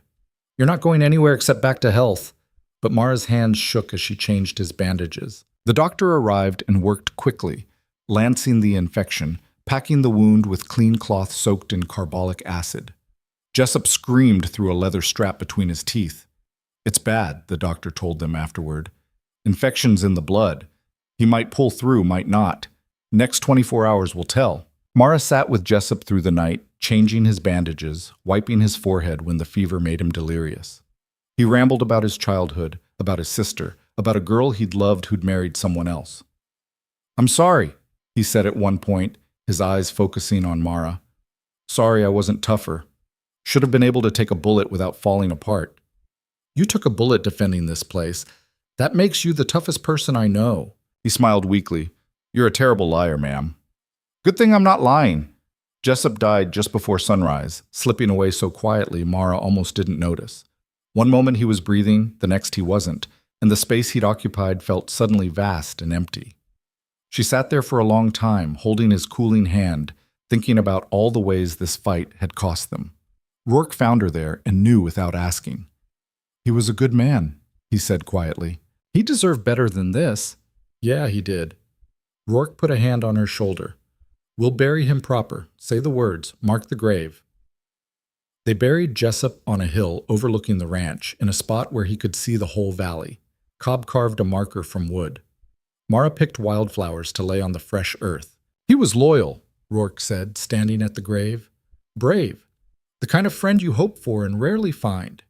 You're not going anywhere except back to health. But Mara's hands shook as she changed his bandages. The doctor arrived and worked quickly, lancing the infection, packing the wound with clean cloth soaked in carbolic acid. Jessup screamed through a leather strap between his teeth. It's bad, the doctor told them afterward. Infection's in the blood. He might pull through, might not. Next 24 hours will tell. Mara sat with Jessup through the night, changing his bandages, wiping his forehead when the fever made him delirious. He rambled about his childhood, about his sister, about a girl he'd loved who'd married someone else. I'm sorry, he said at one point, his eyes focusing on Mara. Sorry I wasn't tougher. Should have been able to take a bullet without falling apart. You took a bullet defending this place. That makes you the toughest person I know. He smiled weakly. You're a terrible liar, ma'am. Good thing I'm not lying. Jessup died just before sunrise, slipping away so quietly Mara almost didn't notice. One moment he was breathing, the next he wasn't, and the space he'd occupied felt suddenly vast and empty. She sat there for a long time, holding his cooling hand, thinking about all the ways this fight had cost them. Rourke found her there and knew without asking. He was a good man, he said quietly. He deserved better than this. Yeah, he did. Rourke put a hand on her shoulder. We'll bury him proper. Say the words. Mark the grave. They buried Jessup on a hill overlooking the ranch, in a spot where he could see the whole valley. Cobb carved a marker from wood. Mara picked wildflowers to lay on the fresh earth. He was loyal, Rourke said, standing at the grave. Brave. The kind of friend you hope for and rarely find.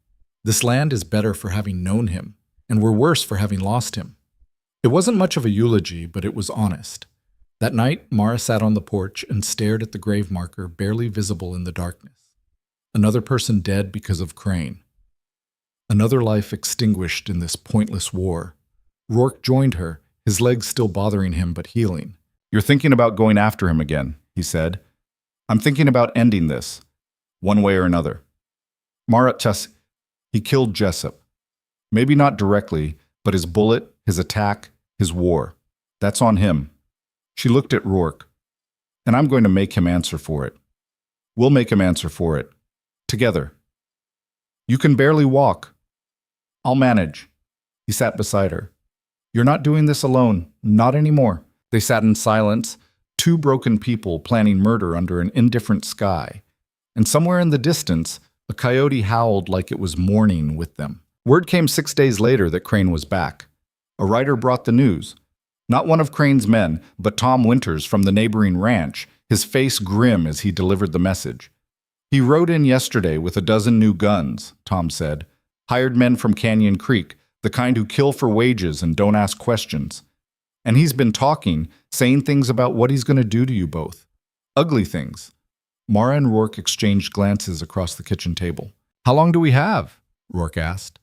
This land is better for having known him, and we're worse for having lost him. It wasn't much of a eulogy, but it was honest. That night, Mara sat on the porch and stared at the grave marker barely visible in the darkness. Another person dead because of Crane. Another life extinguished in this pointless war. Rourke joined her, his legs still bothering him but healing. You're thinking about going after him again, he said. I'm thinking about ending this, one way or another. He killed Jessup. Maybe not directly, but his bullet, his attack, his war. That's on him. She looked at Rourke. And I'm going to make him answer for it. We'll make him answer for it. Together. You can barely walk. I'll manage. He sat beside her. You're not doing this alone. Not anymore. They sat in silence, two broken people planning murder under an indifferent sky. And somewhere in the distance, a coyote howled like it was mourning with them. Word came 6 days later that Crane was back. A writer brought the news. Not one of Crane's men, but Tom Winters from the neighboring ranch, his face grim as he delivered the message. He rode in yesterday with 12 new guns, Tom said. Hired men from Canyon Creek, the kind who kill for wages and don't ask questions. And he's been talking, saying things about what he's going to do to you both. Ugly things. Mara and Rourke exchanged glances across the kitchen table. How long do we have? Rourke asked.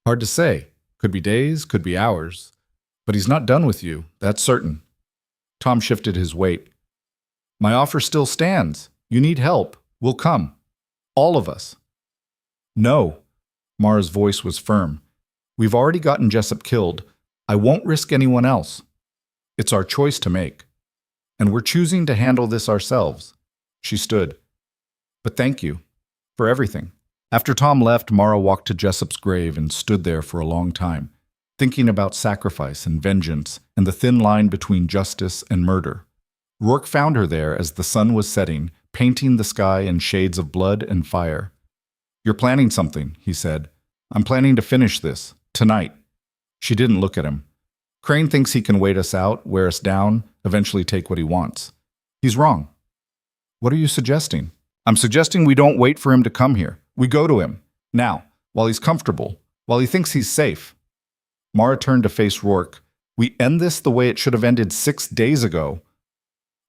Hard to say. Could be days, could be hours. But he's not done with you, that's certain. Tom shifted his weight. My offer still stands. You need help. We'll come. All of us. No. Mara's voice was firm. We've already gotten Jessup killed. I won't risk anyone else. It's our choice to make. And we're choosing to handle this ourselves. She stood. But thank you. For everything. After Tom left, Mara walked to Jessup's grave and stood there for a long time, thinking about sacrifice and vengeance and the thin line between justice and murder. Rourke found her there as the sun was setting, painting the sky in shades of blood and fire. You're planning something, he said. I'm planning to finish this, tonight. She didn't look at him. Crane thinks he can wait us out, wear us down, eventually take what he wants. He's wrong. What are you suggesting? I'm suggesting we don't wait for him to come here. We go to him, now, while he's comfortable, while he thinks he's safe. Mara turned to face Rourke. We end this the way it should have ended 6 days ago.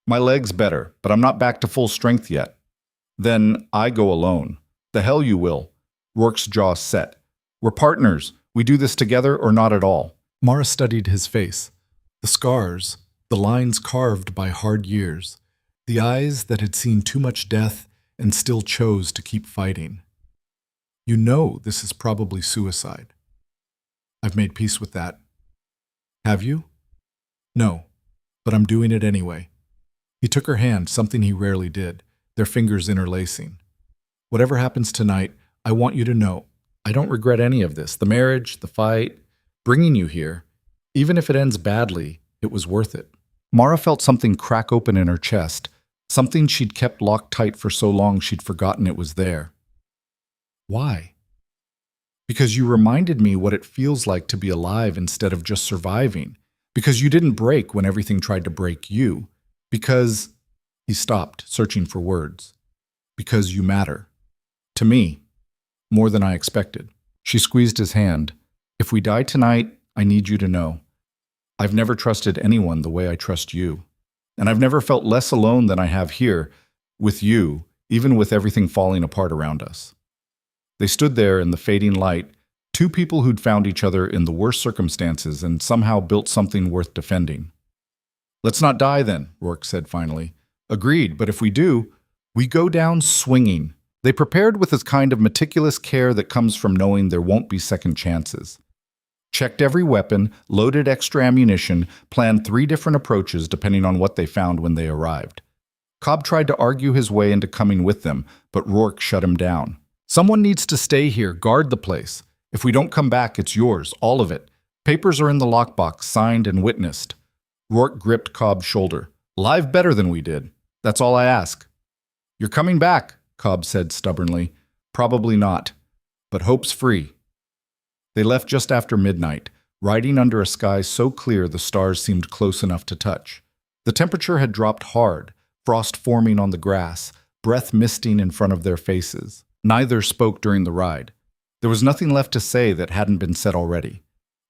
My leg's better, but I'm not back to full strength yet. Then I go alone. The hell you will. Rourke's jaw set. We're partners. We do this together or not at all. Mara studied his face. The scars, the lines carved by hard years, the eyes that had seen too much death and still chose to keep fighting. You know this is probably suicide. I've made peace with that. Have you? No, but I'm doing it anyway. He took her hand, something he rarely did, their fingers interlacing. Whatever happens tonight, I want you to know, I don't regret any of this. The marriage, the fight, bringing you here. Even if it ends badly, it was worth it. Mara felt something crack open in her chest, something she'd kept locked tight for so long she'd forgotten it was there. Why? Because you reminded me what it feels like to be alive instead of just surviving. Because you didn't break when everything tried to break you. Because... He stopped, searching for words. Because you matter. To me. More than I expected. She squeezed his hand. If we die tonight, I need you to know. I've never trusted anyone the way I trust you. And I've never felt less alone than I have here, with you, even with everything falling apart around us. They stood there in the fading light, two people who'd found each other in the worst circumstances and somehow built something worth defending. Let's not die then, Rourke said finally. Agreed, but if we do, we go down swinging. They prepared with this kind of meticulous care that comes from knowing there won't be second chances. Checked every weapon, loaded extra ammunition, planned 3 different approaches depending on what they found when they arrived. Cobb tried to argue his way into coming with them, but Rourke shut him down. Someone needs to stay here, guard the place. If we don't come back, it's yours, all of it. Papers are in the lockbox, signed and witnessed. Rourke gripped Cobb's shoulder. Live better than we did. That's all I ask. You're coming back, Cobb said stubbornly. Probably not, but hope's free. They left just after midnight, riding under a sky so clear the stars seemed close enough to touch. The temperature had dropped hard, frost forming on the grass, breath misting in front of their faces. Neither spoke during the ride. There was nothing left to say that hadn't been said already.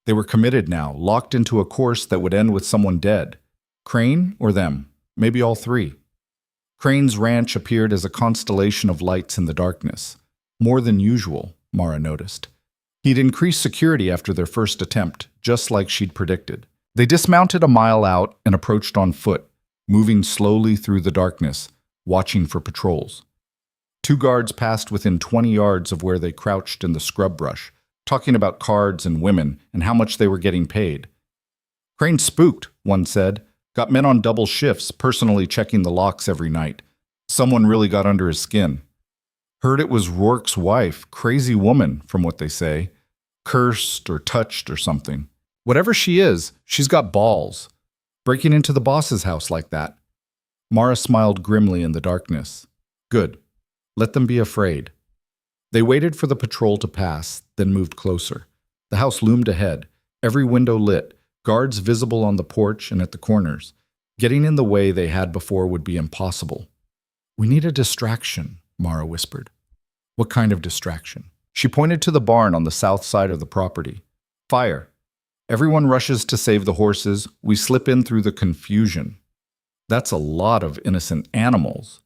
They were committed now, locked into a course that would end with someone dead. Crane or them? Maybe all 3. Crane's ranch appeared as a constellation of lights in the darkness. More than usual, Mara noticed. He'd increased security after their first attempt, just like she'd predicted. They dismounted a mile out and approached on foot, moving slowly through the darkness, watching for patrols. 2 guards passed within 20 yards of where they crouched in the scrub brush, talking about cards and women and how much they were getting paid. Crane's spooked, one said. Got men on double shifts, personally checking the locks every night. Someone really got under his skin. Heard it was Rourke's wife, crazy woman, from what they say. Cursed or touched or something. Whatever she is, she's got balls. Breaking into the boss's house like that. Mara smiled grimly in the darkness. Good. Let them be afraid. They waited for the patrol to pass, then moved closer. The house loomed ahead, every window lit, guards visible on the porch and at the corners. Getting in the way they had before would be impossible. We need a distraction, Mara whispered. What kind of distraction? She pointed to the barn on the south side of the property. Fire. Everyone rushes to save the horses. We slip in through the confusion. That's a lot of innocent animals.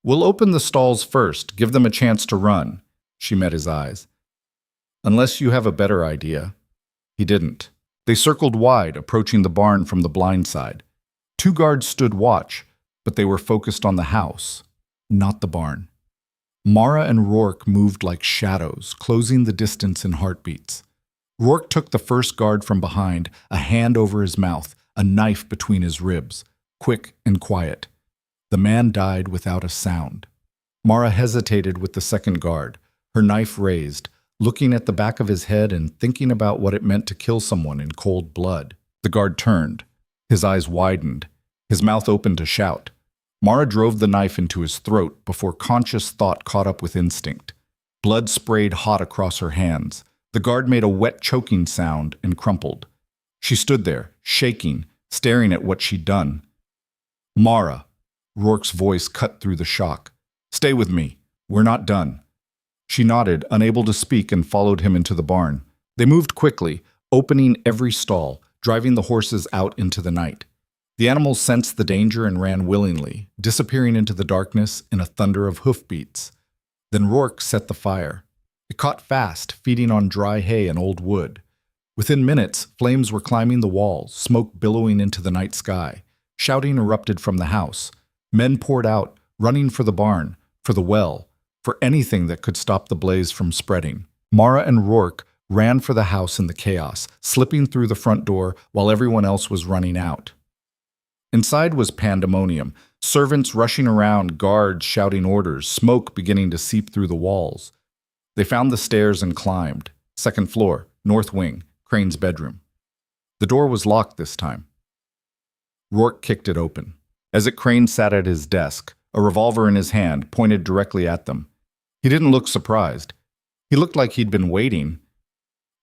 We'll open the stalls first, give them a chance to run. She met his eyes. Unless you have a better idea. He didn't. They circled wide, approaching the barn from the blind side. 2 guards stood watch, but they were focused on the house, not the barn. Mara and Rourke moved like shadows, closing the distance in heartbeats. Rourke took the first guard from behind, a hand over his mouth, a knife between his ribs, quick and quiet. The man died without a sound. Mara hesitated with the second guard, her knife raised, looking at the back of his head and thinking about what it meant to kill someone in cold blood. The guard turned. His eyes widened. His mouth opened to shout. Mara drove the knife into his throat before conscious thought caught up with instinct. Blood sprayed hot across her hands. The guard made a wet choking sound and crumpled. She stood there, shaking, staring at what she'd done. Mara, Rourke's voice cut through the shock. Stay with me. We're not done. She nodded, unable to speak, and followed him into the barn. They moved quickly, opening every stall, driving the horses out into the night. The animals sensed the danger and ran willingly, disappearing into the darkness in a thunder of hoofbeats. Then Rourke set the fire. It caught fast, feeding on dry hay and old wood. Within minutes, flames were climbing the walls, smoke billowing into the night sky. Shouting erupted from the house. Men poured out, running for the barn, for the well, for anything that could stop the blaze from spreading. Mara and Rourke ran for the house in the chaos, slipping through the front door while everyone else was running out. Inside was pandemonium, servants rushing around, guards shouting orders, smoke beginning to seep through the walls. They found the stairs and climbed. Second floor, north wing, Crane's bedroom. The door was locked this time. Rourke kicked it open. Ezek Crane sat at his desk, a revolver in his hand, pointed directly at them. He didn't look surprised. He looked like he'd been waiting.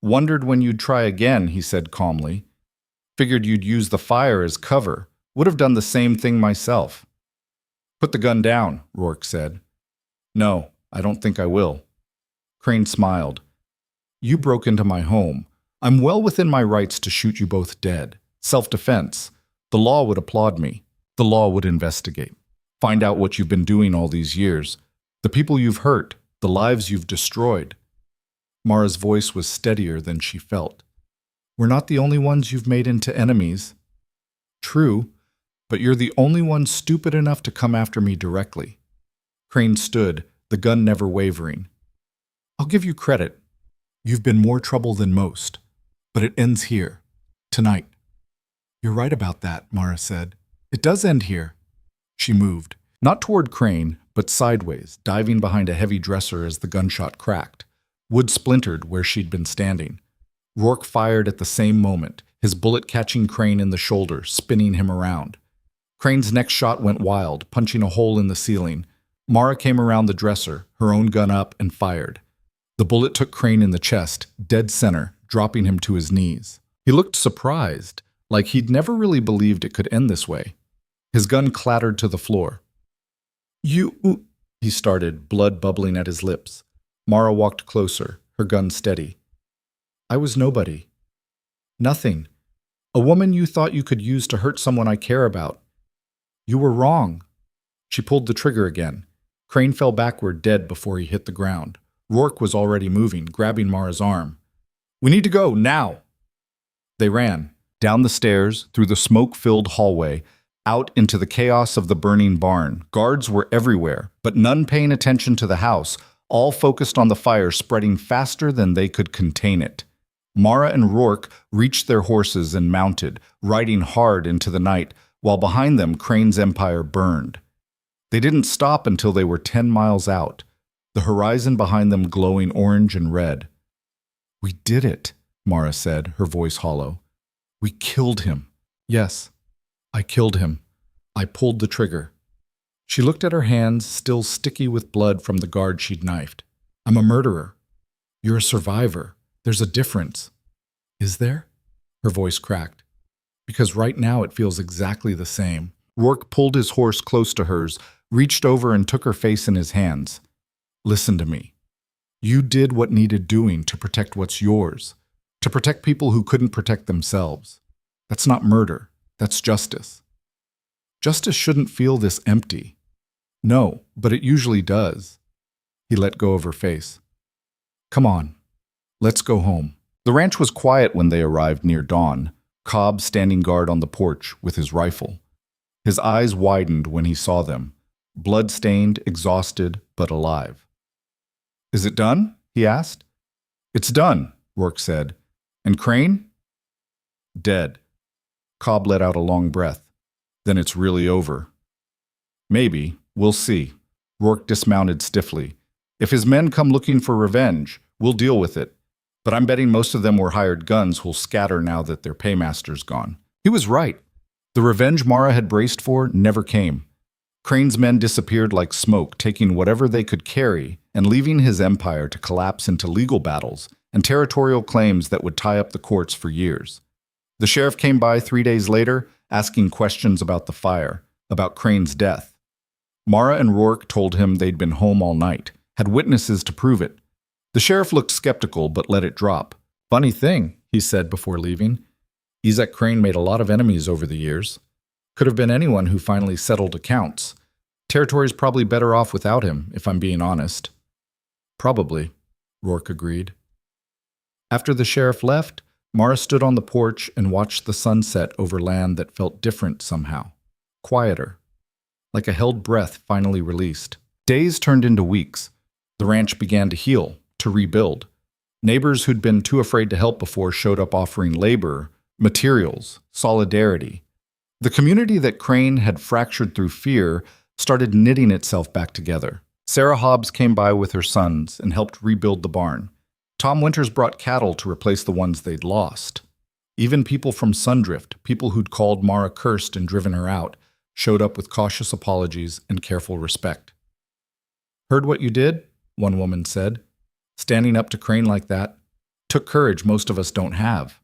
"Wondered when you'd try again," he said calmly. "Figured you'd use the fire as cover. Would have done the same thing myself." "Put the gun down," Rourke said. "No, I don't think I will." Crane smiled. "You broke into my home. I'm well within my rights to shoot you both dead. Self-defense. The law would applaud me. The law would investigate. Find out what you've been doing all these years. The people you've hurt. The lives you've destroyed." Mara's voice was steadier than she felt. "We're not the only ones you've made into enemies." "True, but you're the only one stupid enough to come after me directly." Crane stood, the gun never wavering. "I'll give you credit. You've been more trouble than most. But it ends here. Tonight." "You're right about that," Mara said. "It does end here." She moved, not toward Crane, but sideways, diving behind a heavy dresser as the gunshot cracked. Wood splintered where she'd been standing. Rourke fired at the same moment, his bullet catching Crane in the shoulder, spinning him around. Crane's next shot went wild, punching a hole in the ceiling. Mara came around the dresser, her own gun up, and fired. The bullet took Crane in the chest, dead center, dropping him to his knees. He looked surprised, like he'd never really believed it could end this way. His gun clattered to the floor. "You," he started, blood bubbling at his lips. Mara walked closer, her gun steady. "I was nobody. Nothing. A woman you thought you could use to hurt someone I care about. You were wrong." She pulled the trigger again. Crane fell backward dead before he hit the ground. Rourke was already moving, grabbing Mara's arm. "We need to go, now!" They ran, down the stairs, through the smoke-filled hallway, out into the chaos of the burning barn. Guards were everywhere, but none paying attention to the house, all focused on the fire spreading faster than they could contain it. Mara and Rourke reached their horses and mounted, riding hard into the night, while behind them Crane's empire burned. They didn't stop until they were 10 miles out, the horizon behind them glowing orange and red. "We did it," Mara said, her voice hollow. "We killed him. Yes, I killed him. I pulled the trigger." She looked at her hands, still sticky with blood from the guard she'd knifed. "I'm a murderer. You're a survivor. There's a difference." "Is there?" Her voice cracked. "Because right now it feels exactly the same." Rourke pulled his horse close to hers, reached over and took her face in his hands. "Listen to me. You did what needed doing to protect what's yours, to protect people who couldn't protect themselves. That's not murder. That's justice. Justice shouldn't feel this empty. No, but it usually does." He let go of her face. "Come on. Let's go home." The ranch was quiet when they arrived near dawn, Cobb standing guard on the porch with his rifle. His eyes widened when he saw them, blood-stained, exhausted, but alive. "Is it done?" he asked. "It's done," Rourke said. "And Crane?" "Dead." Cobb let out a long breath. "Then it's really over." "Maybe. We'll see." Rourke dismounted stiffly. "If his men come looking for revenge, we'll deal with it. But I'm betting most of them were hired guns who'll scatter now that their paymaster's gone." He was right. The revenge Mara had braced for never came. Crane's men disappeared like smoke, taking whatever they could carry and leaving his empire to collapse into legal battles and territorial claims that would tie up the courts for years. The sheriff came by 3 days later, asking questions about the fire, about Crane's death. Mara and Rourke told him they'd been home all night, had witnesses to prove it. The sheriff looked skeptical but let it drop. "Funny thing," he said before leaving. "Ezek Crane made a lot of enemies over the years. Could have been anyone who finally settled accounts. Territory's probably better off without him, if I'm being honest." "Probably," Rourke agreed. After the sheriff left, Mara stood on the porch and watched the sunset over land that felt different somehow. Quieter. Like a held breath finally released. Days turned into weeks. The ranch began to heal, to rebuild. Neighbors who'd been too afraid to help before showed up offering labor, materials, solidarity. The community that Crane had fractured through fear started knitting itself back together. Sarah Hobbs came by with her sons and helped rebuild the barn. Tom Winters brought cattle to replace the ones they'd lost. Even people from Sundrift, people who'd called Mara cursed and driven her out, showed up with cautious apologies and careful respect. "Heard what you did?" one woman said. "Standing up to Crane like that took courage most of us don't have."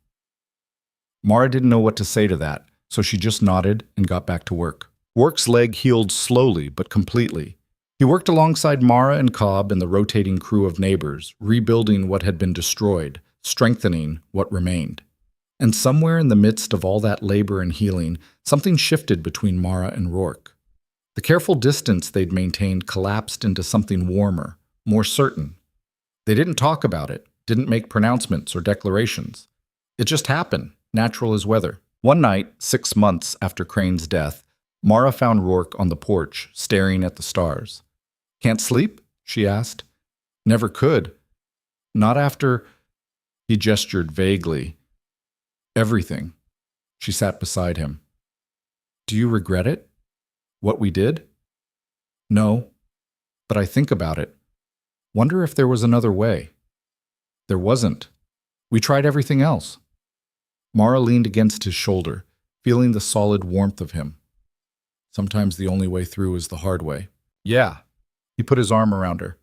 Mara didn't know what to say to that, so she just nodded and got back to work. Rourke's leg healed slowly but completely. He worked alongside Mara and Cobb and the rotating crew of neighbors, rebuilding what had been destroyed, strengthening what remained. And somewhere in the midst of all that labor and healing, something shifted between Mara and Rourke. The careful distance they'd maintained collapsed into something warmer, more certain. They didn't talk about it, didn't make pronouncements or declarations. It just happened, natural as weather. One night, 6 months after Crane's death, Mara found Rourke on the porch, staring at the stars. "Can't sleep?" she asked. "Never could. Not after—" He gestured vaguely. "Everything." She sat beside him. "Do you regret it? What we did?" "No, but I think about it. Wonder if there was another way." "There wasn't. We tried everything else." Mara leaned against his shoulder, feeling the solid warmth of him. "Sometimes the only way through is the hard way." "Yeah." He put his arm around her.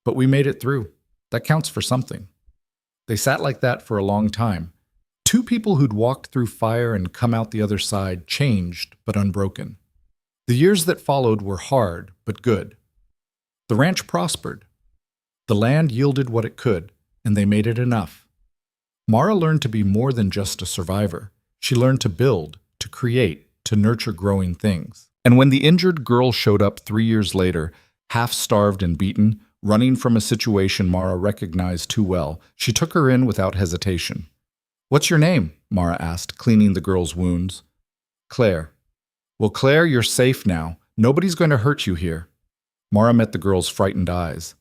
"But we made it through. That counts for something." They sat like that for a long time. Two people who'd walked through fire and come out the other side, changed but unbroken. The years that followed were hard but good. The ranch prospered. The land yielded what it could, and they made it enough. Mara learned to be more than just a survivor. She learned to build, to create, to nurture growing things. And when the injured girl showed up 3 years later, half-starved and beaten, running from a situation Mara recognized too well, she took her in without hesitation. "What's your name?" Mara asked, cleaning the girl's wounds. "Claire." "Well, Claire, you're safe now. Nobody's going to hurt you here." Mara met the girl's frightened eyes.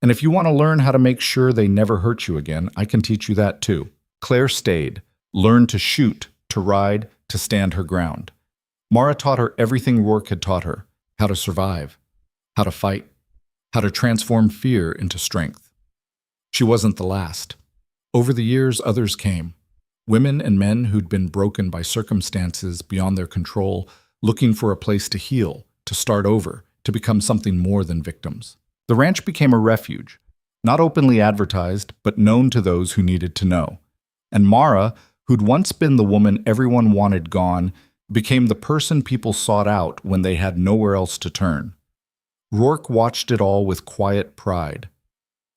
"And if you want to learn how to make sure they never hurt you again, I can teach you that too." Claire stayed, learned to shoot, to ride, to stand her ground. Mara taught her everything Rourke had taught her: how to survive, how to fight, how to transform fear into strength. She wasn't the last. Over the years, others came. Women and men who'd been broken by circumstances beyond their control, looking for a place to heal, to start over, to become something more than victims. The ranch became a refuge, not openly advertised, but known to those who needed to know. And Mara, who'd once been the woman everyone wanted gone, became the person people sought out when they had nowhere else to turn. Rourke watched it all with quiet pride.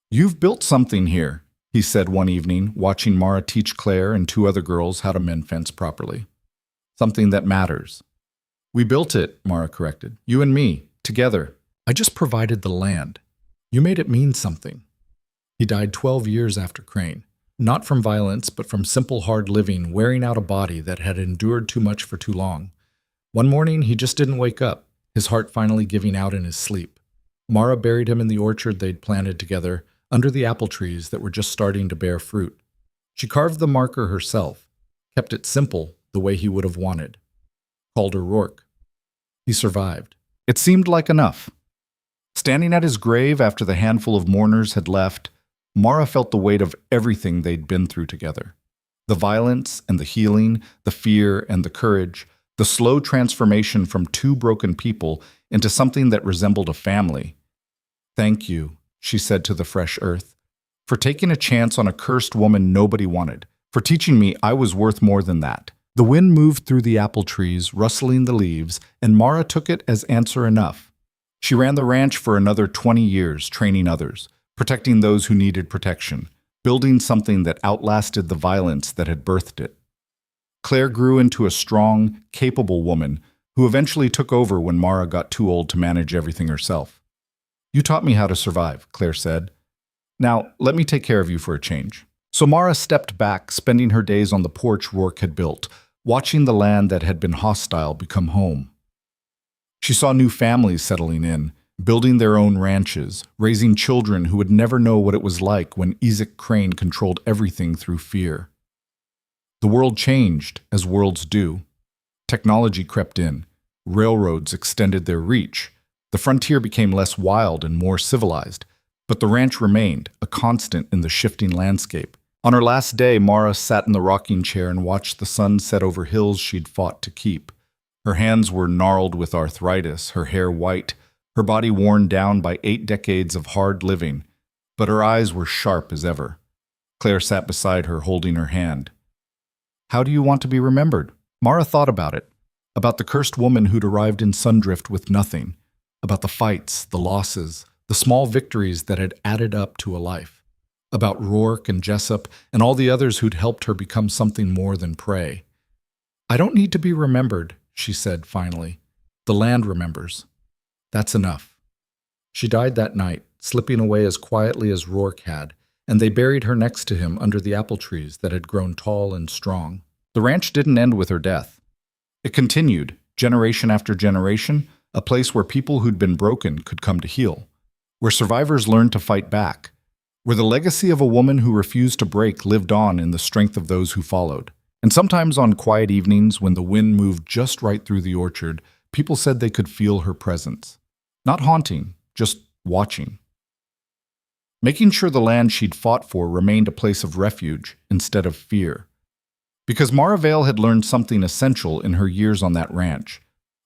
"You've built something here," he said one evening, watching Mara teach Claire and 2 other girls how to mend fence properly. "Something that matters." "We built it," Mara corrected. "You and me, together. I just provided the land. You made it mean something." He died 12 years after Crane. Not from violence, but from simple hard living, wearing out a body that had endured too much for too long. One morning, he just didn't wake up, his heart finally giving out in his sleep. Mara buried him in the orchard they'd planted together, under the apple trees that were just starting to bear fruit. She carved the marker herself, kept it simple the way he would have wanted. Called her Rourke. He survived. It seemed like enough. Standing at his grave after the handful of mourners had left, Mara felt the weight of everything they'd been through together. The violence and the healing, the fear and the courage, the slow transformation from 2 broken people into something that resembled a family. "Thank you," she said to the fresh earth, "for taking a chance on a cursed woman nobody wanted, for teaching me I was worth more than that." The wind moved through the apple trees, rustling the leaves, and Mara took it as answer enough. She ran the ranch for another 20 years, training others, protecting those who needed protection, building something that outlasted the violence that had birthed it. Claire grew into a strong, capable woman who eventually took over when Mara got too old to manage everything herself. "You taught me how to survive," Claire said. "Now, let me take care of you for a change." So Mara stepped back, spending her days on the porch Rourke had built, watching the land that had been hostile become home. She saw new families settling in, building their own ranches, raising children who would never know what it was like when Ezek Crane controlled everything through fear. The world changed, as worlds do. Technology crept in. Railroads extended their reach. The frontier became less wild and more civilized. But the ranch remained, a constant in the shifting landscape. On her last day, Mara sat in the rocking chair and watched the sun set over hills she'd fought to keep. Her hands were gnarled with arthritis, her hair white, her body worn down by 8 decades of hard living, but her eyes were sharp as ever. Claire sat beside her, holding her hand. How do you want to be remembered? Mara thought about it, about the cursed woman who'd arrived in Sundrift with nothing, about the fights, the losses, the small victories that had added up to a life, about Rourke and Jessup and all the others who'd helped her become something more than prey. I don't need to be remembered, she said finally. The land remembers. That's enough. She died that night, slipping away as quietly as Rourke had, and they buried her next to him under the apple trees that had grown tall and strong. The ranch didn't end with her death. It continued, generation after generation, a place where people who'd been broken could come to heal, where survivors learned to fight back, where the legacy of a woman who refused to break lived on in the strength of those who followed. And sometimes on quiet evenings, when the wind moved just right through the orchard, people said they could feel her presence. Not haunting, just watching. Making sure the land she'd fought for remained a place of refuge instead of fear. Because Mara Vale had learned something essential in her years on that ranch.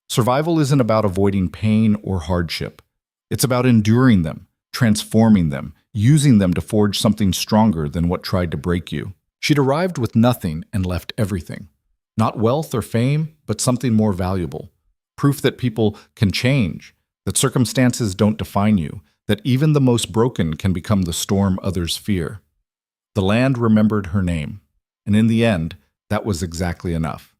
Survival isn't about avoiding pain or hardship. It's about enduring them, transforming them, using them to forge something stronger than what tried to break you. She'd arrived with nothing and left everything. Not wealth or fame, but something more valuable. Proof that people can change, that circumstances don't define you, that even the most broken can become the storm others fear. The land remembered her name, and in the end, that was exactly enough.